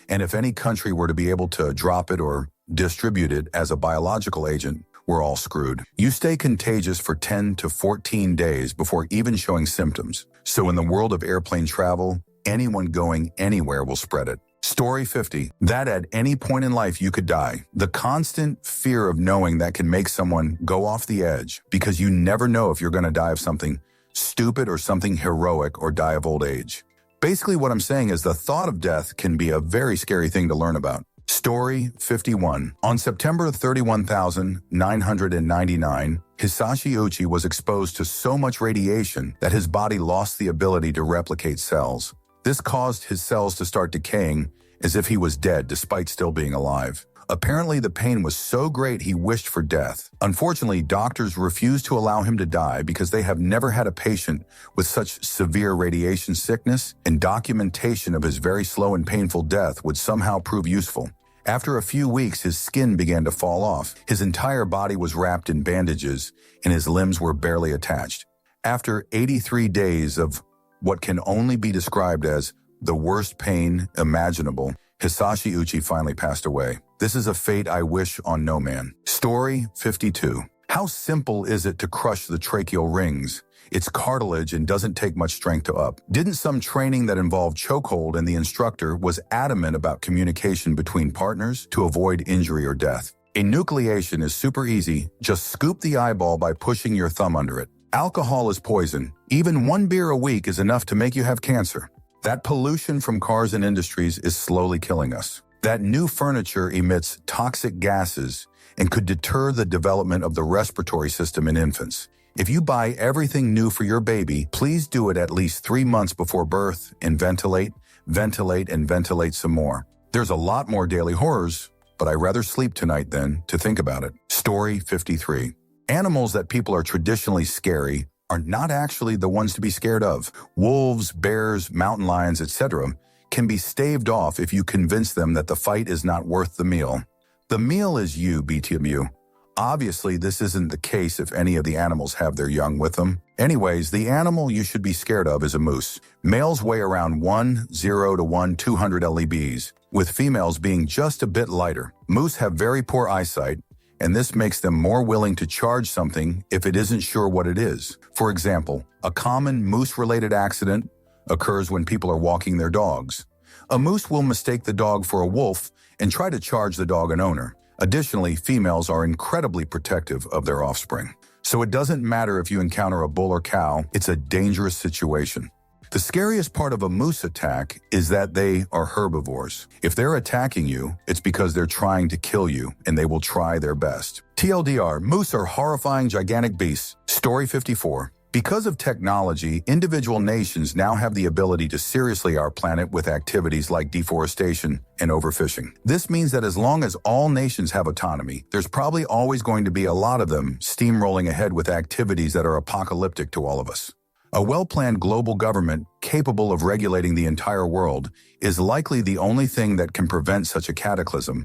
And if any country were to be able to drop it or distribute it as a biological agent, we're all screwed. You stay contagious for 10 to 14 days before even showing symptoms. So in the world of airplane travel, anyone going anywhere will spread it. Story 50. That at any point in life you could die. The constant fear of knowing that can make someone go off the edge because you never know if you're going to die of something stupid or something heroic or die of old age. Basically what I'm saying is the thought of death can be a very scary thing to learn about. Story 51. On September 31,999, Hisashi Uchi was exposed to so much radiation that his body lost the ability to replicate cells. This caused his cells to start decaying as if he was dead despite still being alive. Apparently, the pain was so great he wished for death. Unfortunately, doctors refused to allow him to die because they have never had a patient with such severe radiation sickness, and documentation of his very slow and painful death would somehow prove useful. After a few weeks, his skin began to fall off. His entire body was wrapped in bandages, and his limbs were barely attached. After 83 days of what can only be described as the worst pain imaginable, Hisashi Uchi finally passed away. This is a fate I wish on no man. Story 52. How simple is it to crush the tracheal rings? It's cartilage and doesn't take much strength to up. Didn't some training that involved chokehold and the instructor was adamant about communication between partners to avoid injury or death? Enucleation is super easy. Just scoop the eyeball by pushing your thumb under it. Alcohol is poison. Even one beer a week is enough to make you have cancer. That pollution from cars and industries is slowly killing us. That new furniture emits toxic gases and could deter the development of the respiratory system in infants. If you buy everything new for your baby, please do it at least 3 months before birth and ventilate, and ventilate some more. There's a lot more daily horrors, but I'd rather sleep tonight than to think about it. Story 53. Animals that people are traditionally scary are not actually the ones to be scared of. Wolves, bears, mountain lions, etc. can be staved off if you convince them that the fight is not worth the meal. The meal is you, BTMU. Obviously, this isn't the case if any of the animals have their young with them. Anyways, the animal you should be scared of is a moose. Males weigh around 10 to 200 lbs, with females being just a bit lighter. Moose have very poor eyesight, and this makes them more willing to charge something if it isn't sure what it is. For example, a common moose-related accident occurs when people are walking their dogs. A moose will mistake the dog for a wolf and try to charge the dog and owner. Additionally, females are incredibly protective of their offspring. So it doesn't matter if you encounter a bull or cow, it's a dangerous situation. The scariest part of a moose attack is that they are herbivores. If they're attacking you, it's because they're trying to kill you, and they will try their best. TLDR, moose are horrifying, gigantic beasts. Story 54. Because of technology, individual nations now have the ability to seriously our planet with activities like deforestation and overfishing. This means that as long as all nations have autonomy, there's probably always going to be a lot of them steamrolling ahead with activities that are apocalyptic to all of us. A well-planned global government capable of regulating the entire world is likely the only thing that can prevent such a cataclysm,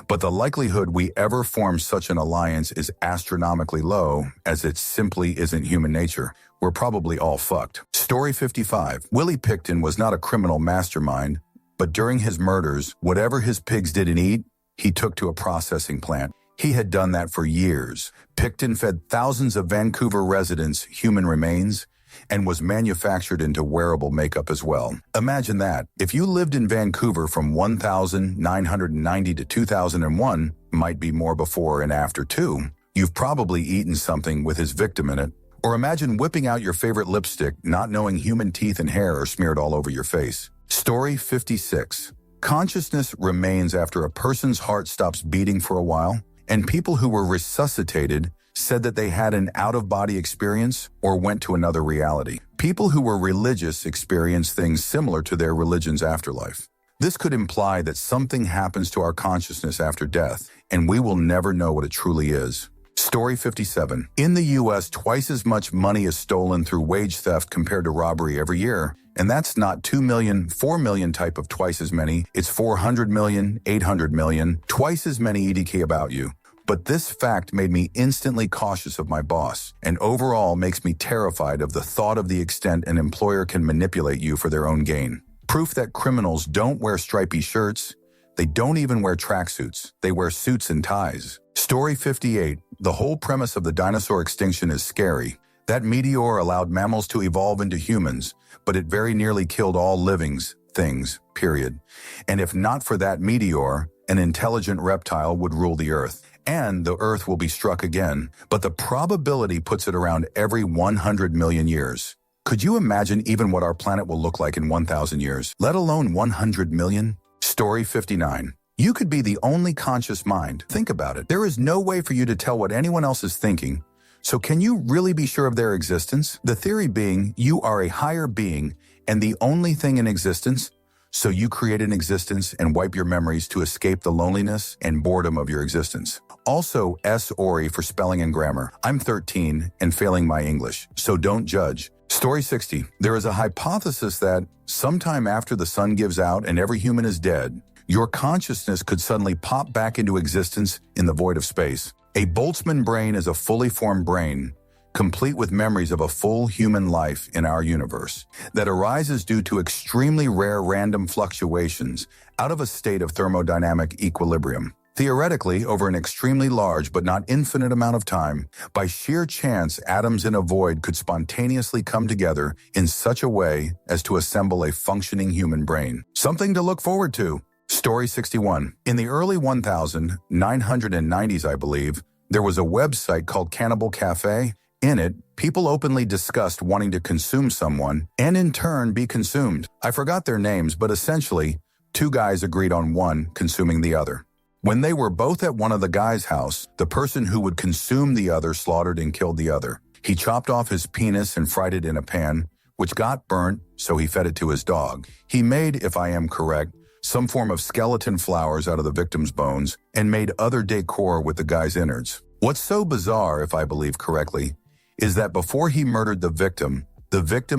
but the likelihood we ever form such an alliance is astronomically low, as it simply isn't human nature. We're probably all fucked. Story 55. Willie Picton was not a criminal mastermind, but during his murders, whatever his pigs didn't eat, he took to a processing plant. He had done that for years. Picton fed thousands of Vancouver residents human remains and was manufactured into wearable makeup as well. Imagine that. If you lived in Vancouver from 1990 to 2001, might be more before and after too, you've probably eaten something with his victim in it. Or imagine whipping out your favorite lipstick, not knowing human teeth and hair are smeared all over your face. Story 56. Consciousness remains after a person's heart stops beating for a while, and people who were resuscitated said that they had an out-of-body experience or went to another reality. People who were religious experienced things similar to their religion's afterlife. This could imply that something happens to our consciousness after death, and we will never know what it truly is. Story 57. In the US, twice as much money is stolen through wage theft compared to robbery every year. And that's not 2 million, 4 million type of twice as many. It's 400 million, 800 million, twice as many EDK about you. But this fact made me instantly cautious of my boss, and overall makes me terrified of the thought of the extent an employer can manipulate you for their own gain. Proof that criminals don't wear stripy shirts. They don't even wear tracksuits. They wear suits and ties. Story 58. The whole premise of the dinosaur extinction is scary. That meteor allowed mammals to evolve into humans, but it very nearly killed all living things, period. And if not for that meteor, an intelligent reptile would rule the Earth. And the Earth will be struck again, but the probability puts it around every 100 million years. Could you imagine even what our planet will look like in 1,000 years, let alone 100 million? Story 59. You could be the only conscious mind. Think about it. There is no way for you to tell what anyone else is thinking. So can you really be sure of their existence? The theory being you are a higher being and the only thing in existence. So you create an existence and wipe your memories to escape the loneliness and boredom of your existence. Also, S. Ori for spelling and grammar. I'm 13 and failing my English, so don't judge. Story 60. There is a hypothesis that sometime after the sun gives out and every human is dead, your consciousness could suddenly pop back into existence in the void of space. A Boltzmann brain is a fully formed brain, complete with memories of a full human life in our universe, that arises due to extremely rare random fluctuations out of a state of thermodynamic equilibrium. Theoretically, over an extremely large but not infinite amount of time, by sheer chance, atoms in a void could spontaneously come together in such a way as to assemble a functioning human brain. Something to look forward to. Story 61. In the early 1990s, I believe, there was a website called Cannibal Cafe. In it, people openly discussed wanting to consume someone and in turn be consumed. I forgot their names, but essentially, two guys agreed on one consuming the other. When they were both at one of the guys' house, the person who would consume the other slaughtered and killed the other. He chopped off his penis and fried it in a pan, which got burnt, so he fed it to his dog. He made, if I am correct, some form of skeleton flowers out of the victim's bones and made other decor with the guy's innards. What's so bizarre, if I believe correctly, is that before he murdered the victim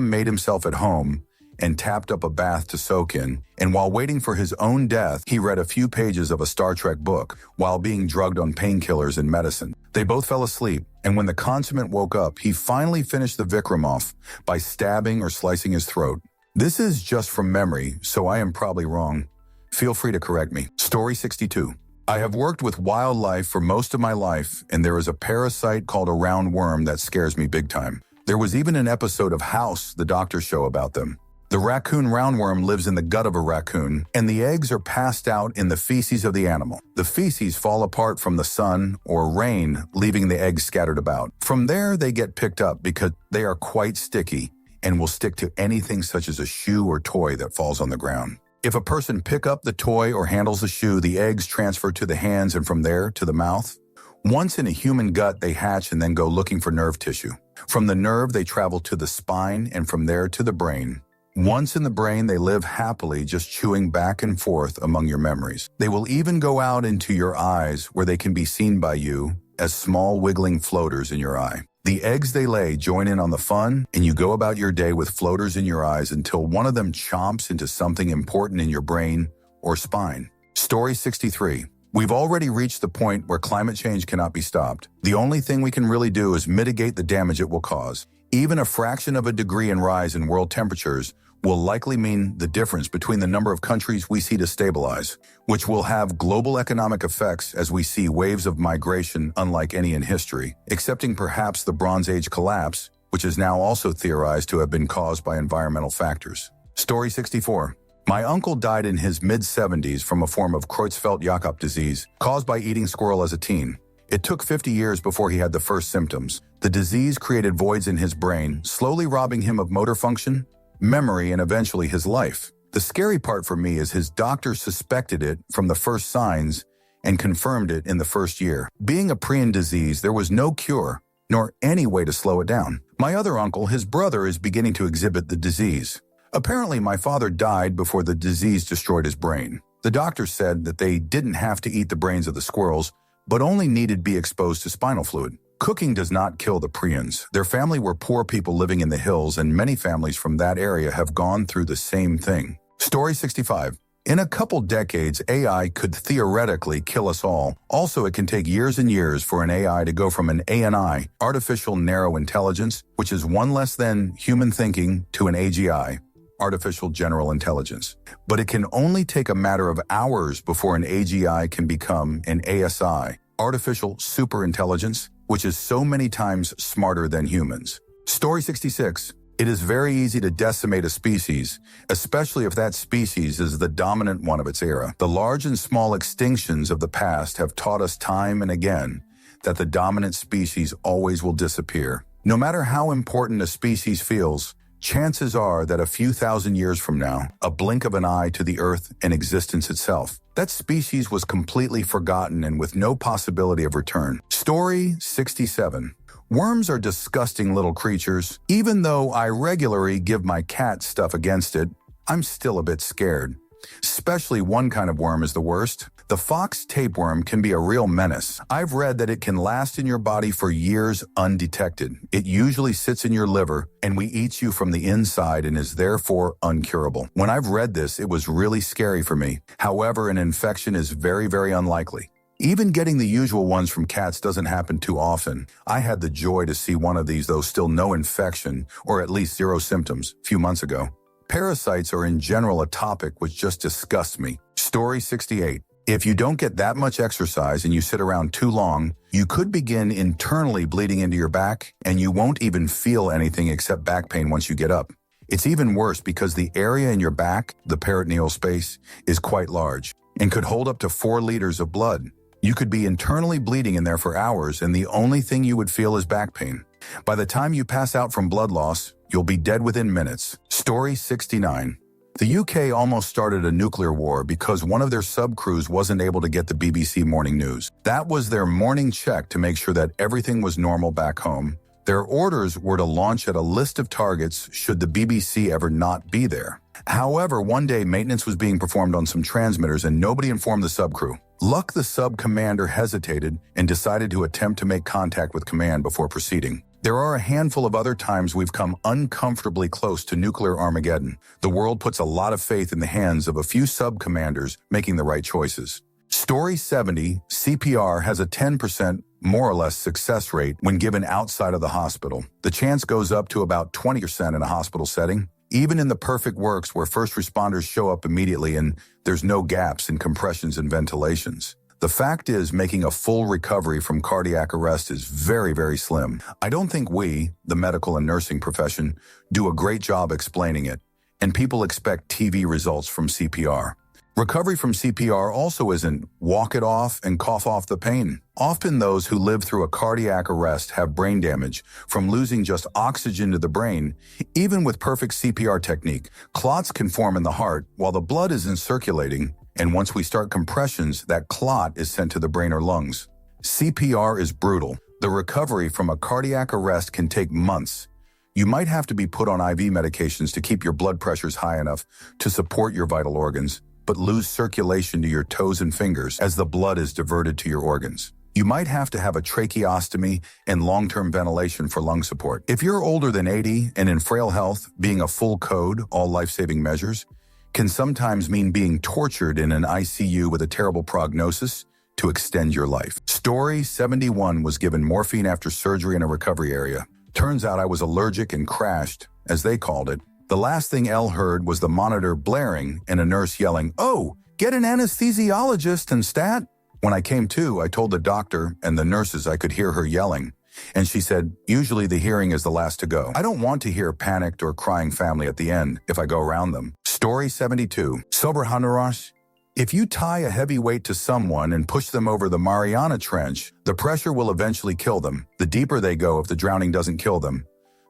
made himself at home and tapped up a bath to soak in, and while waiting for his own death, he read a few pages of a Star Trek book while being drugged on painkillers and medicine. They both fell asleep, and when the consummate woke up, he finally finished the Vikram off by stabbing or slicing his throat. This is just from memory, so I am probably wrong. Feel free to correct me. Story 62. I have worked with wildlife for most of my life, and there is a parasite called a roundworm that scares me big time. There was even an episode of House, the doctor show, about them. The raccoon roundworm lives in the gut of a raccoon, and the eggs are passed out in the feces of the animal. The feces fall apart from the sun or rain, leaving the eggs scattered about. From there, they get picked up because they are quite sticky and will stick to anything such as a shoe or toy that falls on the ground. If a person pick up the toy or handles the shoe, the eggs transfer to the hands and from there to the mouth. Once in a human gut, they hatch and then go looking for nerve tissue. From the nerve, they travel to the spine and from there to the brain. Once in the brain, they live happily just chewing back and forth among your memories. They will even go out into your eyes where they can be seen by you as small wiggling floaters in your eye. The eggs they lay join in on the fun, and you go about your day with floaters in your eyes until one of them chomps into something important in your brain or spine. Story 63. We've already reached the point where climate change cannot be stopped. The only thing we can really do is mitigate the damage it will cause. Even a fraction of a degree in rise in world temperatures will likely mean the difference between the number of countries we see to stabilize, which will have global economic effects as we see waves of migration unlike any in history, excepting perhaps the Bronze Age collapse, which is now also theorized to have been caused by environmental factors. Story 64. My uncle died in his mid-70s from a form of Creutzfeldt-Jakob disease caused by eating squirrel as a teen. It took 50 years before he had the first symptoms. The disease created voids in his brain, slowly robbing him of motor function, memory, and eventually his life. The scary part for me is his doctor suspected it from the first signs and confirmed it in the first year. Being a prion disease, there was no cure, nor any way to slow it down. My other uncle, his brother, is beginning to exhibit the disease. Apparently, my father died before the disease destroyed his brain. The doctor said that they didn't have to eat the brains of the squirrels, but only needed to be exposed to spinal fluid. Cooking does not kill the Prions. Their family were poor people living in the hills, and many families from that area have gone through the same thing. Story 65. In a couple decades, AI could theoretically kill us all. Also, it can take years and years for an AI to go from an ANI, artificial narrow intelligence, which is one less than human thinking, to an AGI, artificial general intelligence. But it can only take a matter of hours before an AGI can become an ASI, artificial superintelligence, which is so many times smarter than humans. Story 66. It is very easy to decimate a species, especially if that species is the dominant one of its era. The large and small extinctions of the past have taught us time and again that the dominant species always will disappear. No matter how important a species feels, chances are that a few thousand years from now, a blink of an eye to the Earth and existence itself, that species was completely forgotten and with no possibility of return. Story 67. Worms are disgusting little creatures. Even though I regularly give my cat stuff against it, I'm still a bit scared. Especially one kind of worm is the worst. The fox tapeworm can be a real menace. I've read that it can last in your body for years undetected. It usually sits in your liver and eats you from the inside and is therefore uncurable. When I've read this, it was really scary for me. However, an infection is very, very unlikely. Even getting the usual ones from cats doesn't happen too often. I had the joy to see one of these, though still no infection, or at least zero symptoms, a few months ago. Parasites are in general a topic which just disgusts me. Story 68. If you don't get that much exercise and you sit around too long, you could begin internally bleeding into your back, and you won't even feel anything except back pain once you get up. It's even worse because the area in your back, the peritoneal space, is quite large and could hold up to 4 liters of blood. You could be internally bleeding in there for hours, and the only thing you would feel is back pain. By the time you pass out from blood loss, you'll be dead within minutes. Story 69. The UK almost started a nuclear war because one of their sub-crews wasn't able to get the BBC morning news. That was their morning check to make sure that everything was normal back home. Their orders were to launch at a list of targets should the BBC ever not be there. However, one day maintenance was being performed on some transmitters and nobody informed the sub-crew. Luck, the sub-commander hesitated and decided to attempt to make contact with command before proceeding. There are a handful of other times we've come uncomfortably close to nuclear Armageddon. The world puts a lot of faith in the hands of a few sub-commanders making the right choices. Story 70, CPR has a 10% more or less success rate when given outside of the hospital. The chance goes up to about 20% in a hospital setting. Even in the perfect works where first responders show up immediately and there's no gaps in compressions and ventilations. The fact is, making a full recovery from cardiac arrest is very, very slim. I don't think we, the medical and nursing profession, do a great job explaining it, and people expect TV results from CPR. Recovery from CPR also isn't walk it off and cough off the pain. Often those who live through a cardiac arrest have brain damage from losing just oxygen to the brain. Even with perfect CPR technique, clots can form in the heart while the blood isn't circulating, and once we start compressions, that clot is sent to the brain or lungs. CPR is brutal. The recovery from a cardiac arrest can take months. You might have to be put on IV medications to keep your blood pressures high enough to support your vital organs, but lose circulation to your toes and fingers as the blood is diverted to your organs. You might have to have a tracheostomy and long-term ventilation for lung support. If you're older than 80 and in frail health, being a full code, all life-saving measures, can sometimes mean being tortured in an ICU with a terrible prognosis to extend your life. Story 71 was given morphine after surgery in a recovery area. Turns out I was allergic and crashed, as they called it. The last thing Elle heard was the monitor blaring and a nurse yelling, "Oh, get an anesthesiologist and stat." When I came to, I told the doctor and the nurses I could hear her yelling. And she said, usually the hearing is the last to go. I don't want to hear a panicked or crying family at the end if I go around them. Story 72. Soberhanarash. If you tie a heavy weight to someone and push them over the Mariana Trench, the pressure will eventually kill them. The deeper they go if the drowning doesn't kill them.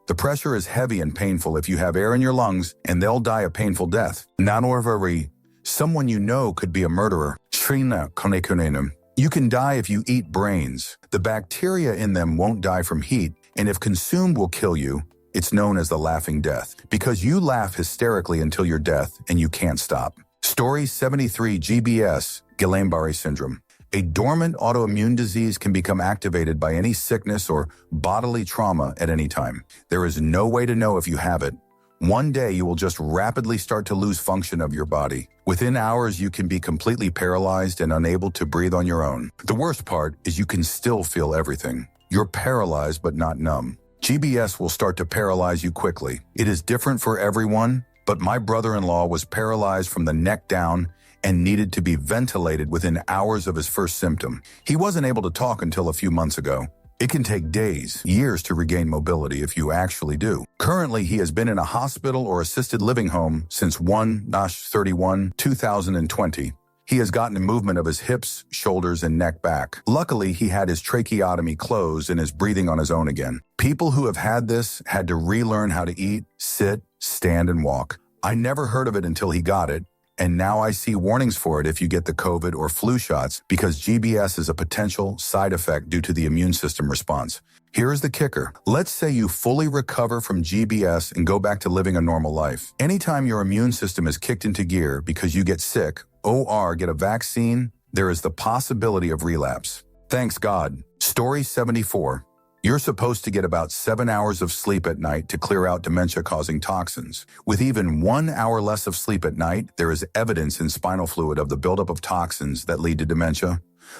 The pressure is heavy and painful if you have air in your lungs, and they'll die a painful death. Nanorvari. Someone you know could be a murderer. Shrina Konekunenum. You can die if you eat brains. The bacteria in them won't die from heat, and if consumed will kill you. It's known as the laughing death, because you laugh hysterically until your death, and you can't stop. Story 73 GBS, Guillain-Barré syndrome. A dormant autoimmune disease can become activated by any sickness or bodily trauma at any time. There is no way to know if you have it. One day you will just rapidly start to lose function of your body. Within hours, you can be completely paralyzed and unable to breathe on your own. The worst part is you can still feel everything. You're paralyzed but not numb. GBS will start to paralyze you quickly. It is different for everyone, but my brother-in-law was paralyzed from the neck down and needed to be ventilated within hours of his first symptom. He wasn't able to talk until a few months ago. It can take days, years to regain mobility if you actually do. Currently, he has been in a hospital or assisted living home since 1/31/2020. He has gotten a movement of his hips, shoulders, and neck back. Luckily, he had his tracheotomy closed and is breathing on his own again. People who have had this had to relearn how to eat, sit, stand, and walk. I never heard of it until he got it, and now I see warnings for it if you get the COVID or flu shots because GBS is a potential side effect due to the immune system response. Here is the kicker. Let's say you fully recover from GBS and go back to living a normal life. Anytime your immune system is kicked into gear because you get sick or get a vaccine, there is the possibility of relapse. Thanks God. Story 74. You're supposed to get about 7 hours of sleep at night to clear out dementia-causing toxins. With even 1 hour less of sleep at night, there is evidence in spinal fluid of the buildup of toxins that lead to dementia.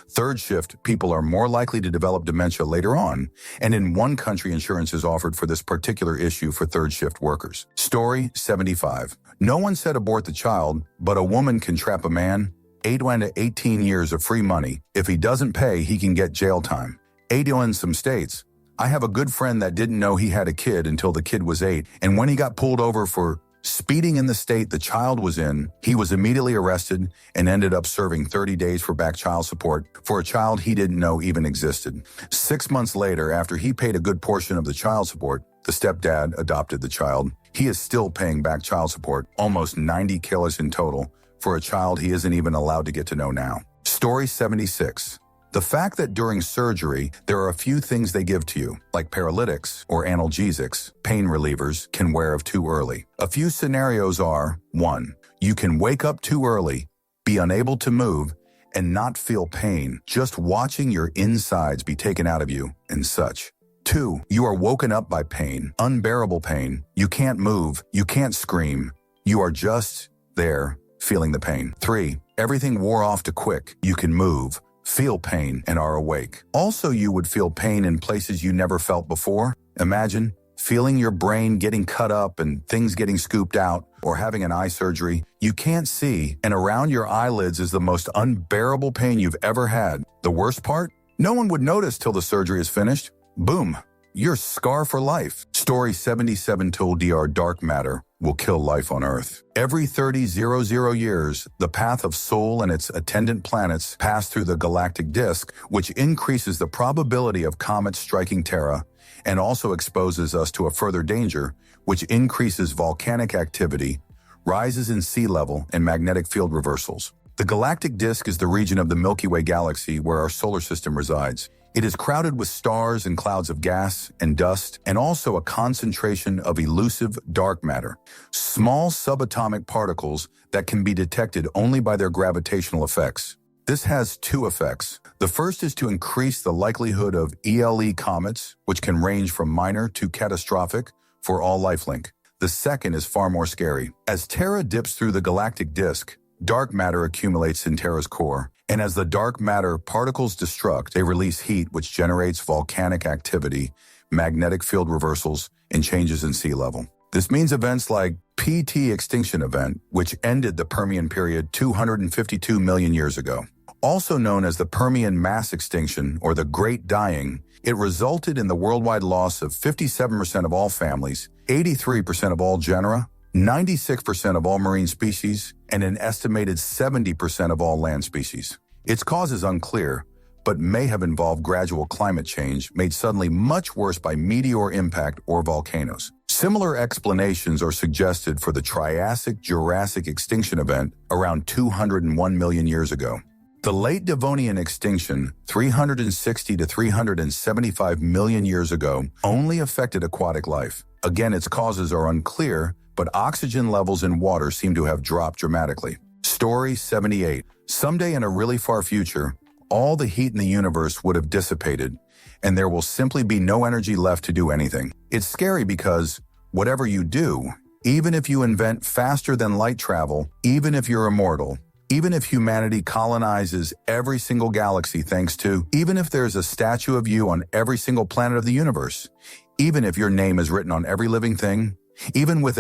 Third shift, people are more likely to develop dementia later on, and in one country, insurance is offered for this particular issue for third shift workers. Story 75. No one said abort the child, but a woman can trap a man. 8 to 18 years of free money. If he doesn't pay, he can get jail time. 8 in some states. I have a good friend that didn't know he had a kid until the kid was 8, and when he got pulled over for speeding in the state the child was in, he was immediately arrested and ended up serving 30 days for back child support for a child he didn't know even existed. 6 months later, after he paid a good portion of the child support, the stepdad adopted the child. He is still paying back child support, almost 90 kilos in total, for a child he isn't even allowed to get to know now. Story 76. The fact that during surgery, there are a few things they give to you, like paralytics or analgesics, pain relievers, can wear off too early. A few scenarios are: 1. You can wake up too early, be unable to move, and not feel pain, just watching your insides be taken out of you and such. 2. You are woken up by pain, unbearable pain. You can't move, you can't scream. You are just there, feeling the pain. 3. Everything wore off too quick. You can move, feel pain, and are awake. Also, you would feel pain in places you never felt before. Imagine feeling your brain getting cut up and things getting scooped out, or having an eye surgery. You can't see, and around your eyelids is the most unbearable pain you've ever had. The worst part? No one would notice till the surgery is finished. Boom, you're scar for life. Story 77 told DR dark matter will kill life on Earth. Every 30,000 years, the path of Sol and its attendant planets pass through the galactic disk, which increases the probability of comets striking Terra and also exposes us to a further danger, which increases volcanic activity, rises in sea level, and magnetic field reversals. The galactic disk is the region of the Milky Way galaxy where our solar system resides. It is crowded with stars and clouds of gas and dust, and also a concentration of elusive dark matter, small subatomic particles that can be detected only by their gravitational effects. This has 2 effects. The first is to increase the likelihood of ELE comets, which can range from minor to catastrophic for all lifelink. The second is far more scary. As Terra dips through the galactic disk, dark matter accumulates in Terra's core. And as the dark matter particles destruct, they release heat, which generates volcanic activity, magnetic field reversals, and changes in sea level. This means events like PT extinction event, which ended the Permian period 252 million years ago. Also known as the Permian mass extinction or the Great Dying, it resulted in the worldwide loss of 57% of all families, 83% of all genera, 96% of all marine species, and an estimated 70% of all land species. Its cause is unclear, but may have involved gradual climate change made suddenly much worse by meteor impact or volcanoes. Similar explanations are suggested for the Triassic-Jurassic extinction event around 201 million years ago. The late Devonian extinction, 360 to 375 million years ago, only affected aquatic life. Again, its causes are unclear, but oxygen levels in water seem to have dropped dramatically. Story 78. Someday in a really far future, all the heat in the universe would have dissipated, and there will simply be no energy left to do anything. It's scary because whatever you do, even if you invent faster than light travel, even if you're immortal, even if humanity colonizes every single galaxy thanks to, even if there's a statue of you on every single planet of the universe, even if your name is written on every living thing, even with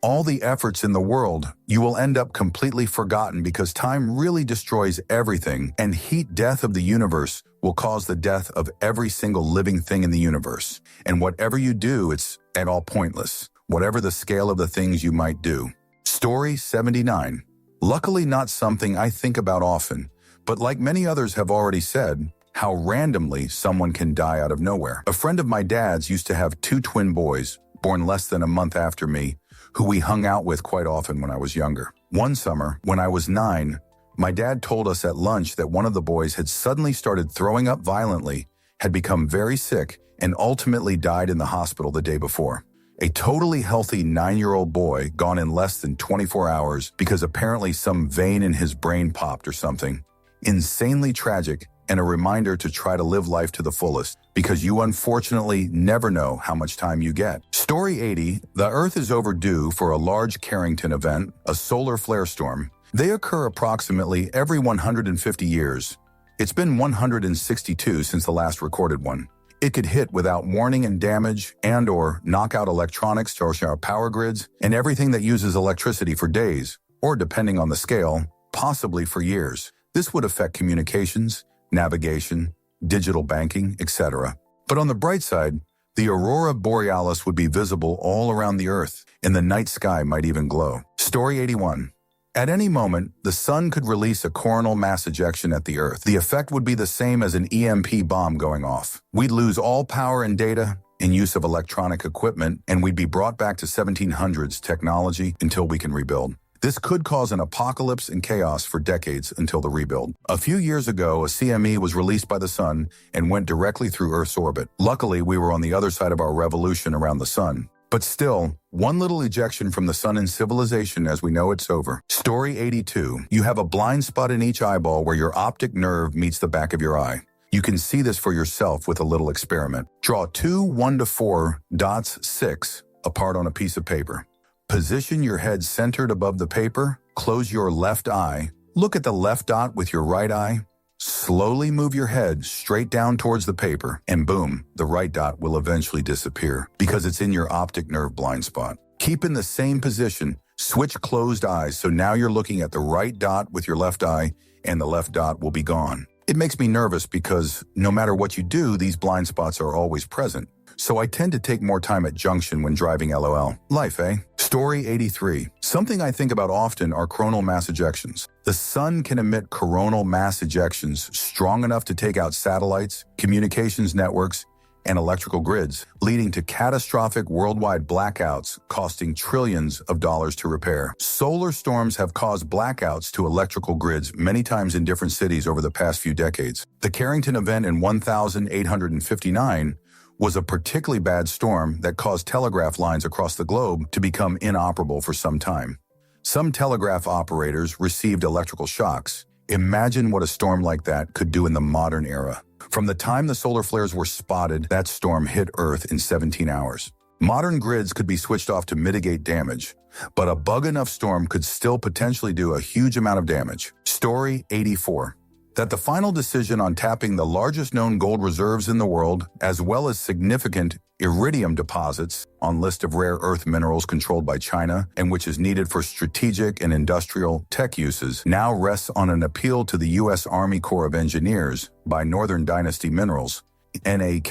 all the efforts in the world, you will end up completely forgotten because time really destroys everything, and heat death of the universe will cause the death of every single living thing in the universe. And whatever you do, it's at all pointless, whatever the scale of the things you might do. Story 79. Luckily not something I think about often, but like many others have already said, how randomly someone can die out of nowhere. A friend of my dad's used to have 2 twin boys, born less than a month after me, who we hung out with quite often when I was younger. One summer, when I was 9, my dad told us at lunch that one of the boys had suddenly started throwing up violently, had become very sick, and ultimately died in the hospital the day before. A totally healthy 9-year-old boy gone in less than 24 hours because apparently some vein in his brain popped or something. Insanely tragic, and a reminder to try to live life to the fullest, because you unfortunately never know how much time you get. Story 80. The Earth is overdue for a large Carrington event, a solar flare storm. They occur approximately every 150 years. It's been 162 since the last recorded one. It could hit without warning and damage and/or knock out electronics to our power grids and everything that uses electricity for days, or depending on the scale, possibly for years. This would affect communications, navigation, digital banking, etc. But on the bright side, the aurora borealis would be visible all around the Earth, and the night sky might even glow. Story 81. At any moment, the sun could release a coronal mass ejection at the Earth. The effect would be the same as an EMP bomb going off. We'd lose all power and data and use of electronic equipment, and we'd be brought back to 1700s technology until we can rebuild. This could cause an apocalypse and chaos for decades until the rebuild. A few years ago, a CME was released by the sun and went directly through Earth's orbit. Luckily, we were on the other side of our revolution around the sun. But still, one little ejection from the sun in civilization as we know it's over. Story 82. You have a blind spot in each eyeball where your optic nerve meets the back of your eye. You can see this for yourself with a little experiment. Draw 2 1 to 4 dots 6 apart on a piece of paper. Position your head centered above the paper, close your left eye, look at the left dot with your right eye, slowly move your head straight down towards the paper, and boom, the right dot will eventually disappear because it's in your optic nerve blind spot. Keep in the same position, switch closed eyes so now you're looking at the right dot with your left eye and the left dot will be gone. It makes me nervous because no matter what you do, these blind spots are always present. So I tend to take more time at junction when driving LOL. Life, eh? Story 83. Something I think about often are coronal mass ejections. The sun can emit coronal mass ejections strong enough to take out satellites, communications networks, and electrical grids, leading to catastrophic worldwide blackouts costing trillions of dollars to repair. Solar storms have caused blackouts to electrical grids many times in different cities over the past few decades. The Carrington event in 1859 was a particularly bad storm that caused telegraph lines across the globe to become inoperable for some time. Some telegraph operators received electrical shocks. Imagine what a storm like that could do in the modern era. From the time the solar flares were spotted, that storm hit Earth in 17 hours. Modern grids could be switched off to mitigate damage, but a bug enough storm could still potentially do a huge amount of damage. Story 84. That the final decision on tapping the largest known gold reserves in the world, as well as significant iridium deposits on list of rare earth minerals controlled by China and which is needed for strategic and industrial tech uses, now rests on an appeal to the U.S. Army Corps of Engineers by Northern Dynasty Minerals, NAK.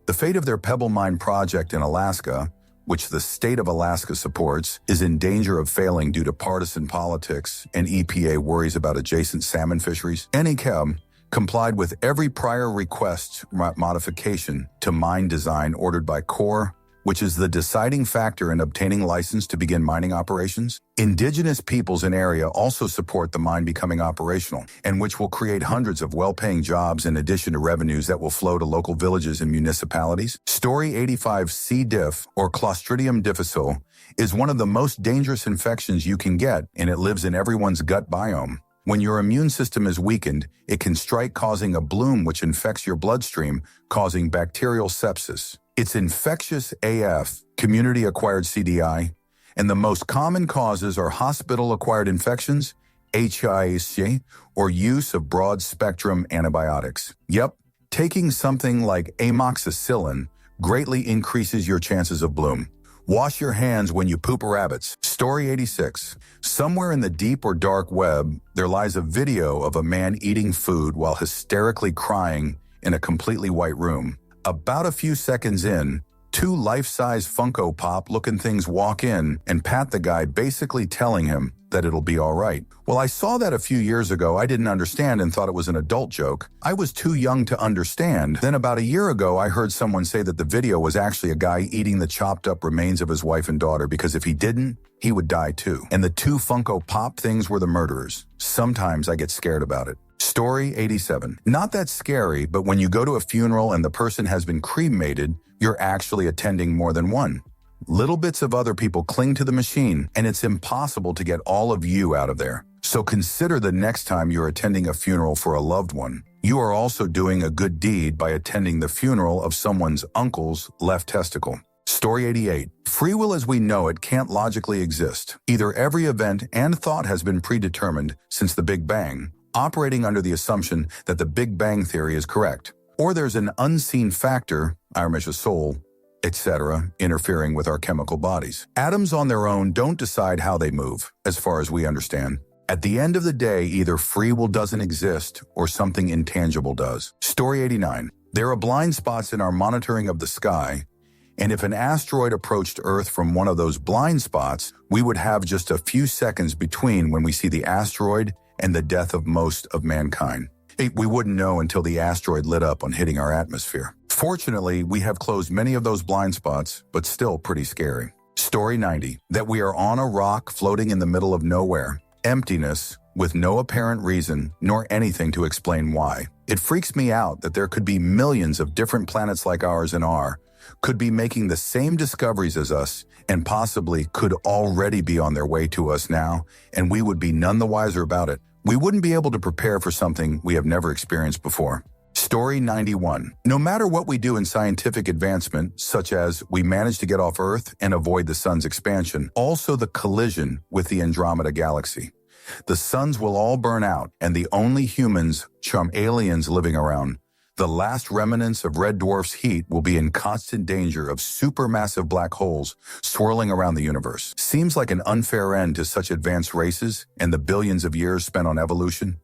The fate of their Pebble Mine project in Alaska, which the state of Alaska supports, is in danger of failing due to partisan politics and EPA worries about adjacent salmon fisheries. NAK complied with every prior request modification to mine design ordered by Corps, which is the deciding factor in obtaining license to begin mining operations. Indigenous peoples in area also support the mine becoming operational, and which will create hundreds of well-paying jobs in addition to revenues that will flow to local villages and municipalities. Story 85 C. diff, or Clostridium difficile, is one of the most dangerous infections you can get, and it lives in everyone's gut biome. When your immune system is weakened, it can strike causing a bloom which infects your bloodstream, causing bacterial sepsis. It's infectious AF, community-acquired CDI, and the most common causes are hospital-acquired infections, HIAC, or use of broad-spectrum antibiotics. Yep, taking something like amoxicillin greatly increases your chances of bloom. Wash your hands when you poop rabbits. Story 86. Somewhere in the deep or dark web, there lies a video of a man eating food while hysterically crying in a completely white room. About a few seconds in, two life-size Funko Pop-looking things walk in and pat the guy, basically telling him that it'll be all right. Well, I saw that a few years ago. I didn't understand and thought it was an adult joke. I was too young to understand. Then about a year ago, I heard someone say that the video was actually a guy eating the chopped up remains of his wife and daughter, because if he didn't, he would die too. And the two Funko Pop things were the murderers. Sometimes I get scared about it. Story 87. Not that scary, but when you go to a funeral and the person has been cremated, you're actually attending more than one. Little bits of other people cling to the machine, and it's impossible to get all of you out of there. So consider the next time you're attending a funeral for a loved one. You are also doing a good deed by attending the funeral of someone's uncle's left testicle. Story 88. Free will as we know it can't logically exist. Either every event and thought has been predetermined since the Big Bang, operating under the assumption that the Big Bang theory is correct, or there's an unseen factor, Irish soul, etc., interfering with our chemical bodies. Atoms on their own don't decide how they move, as far as we understand. At the end of the day, either free will doesn't exist or something intangible does. Story 89. There are blind spots in our monitoring of the sky, and if an asteroid approached Earth from one of those blind spots, we would have just a few seconds between when we see the asteroid and the death of most of mankind. We wouldn't know until the asteroid lit up on hitting our atmosphere. Fortunately, we have closed many of those blind spots, but still pretty scary. Story 90. That we are on a rock floating in the middle of nowhere, emptiness, with no apparent reason, nor anything to explain why. It freaks me out that there could be millions of different planets like ours and could be making the same discoveries as us, and possibly could already be on their way to us now, and we would be none the wiser about it. We wouldn't be able to prepare for something we have never experienced before. Story 91. No matter what we do in scientific advancement, such as we manage to get off Earth and avoid the sun's expansion, also the collision with the Andromeda galaxy, the suns will all burn out, and the only humans, aliens living around, the last remnants of red dwarf's heat, will be in constant danger of supermassive black holes swirling around the universe. Seems like an unfair end to such advanced races and the billions of years spent on evolution.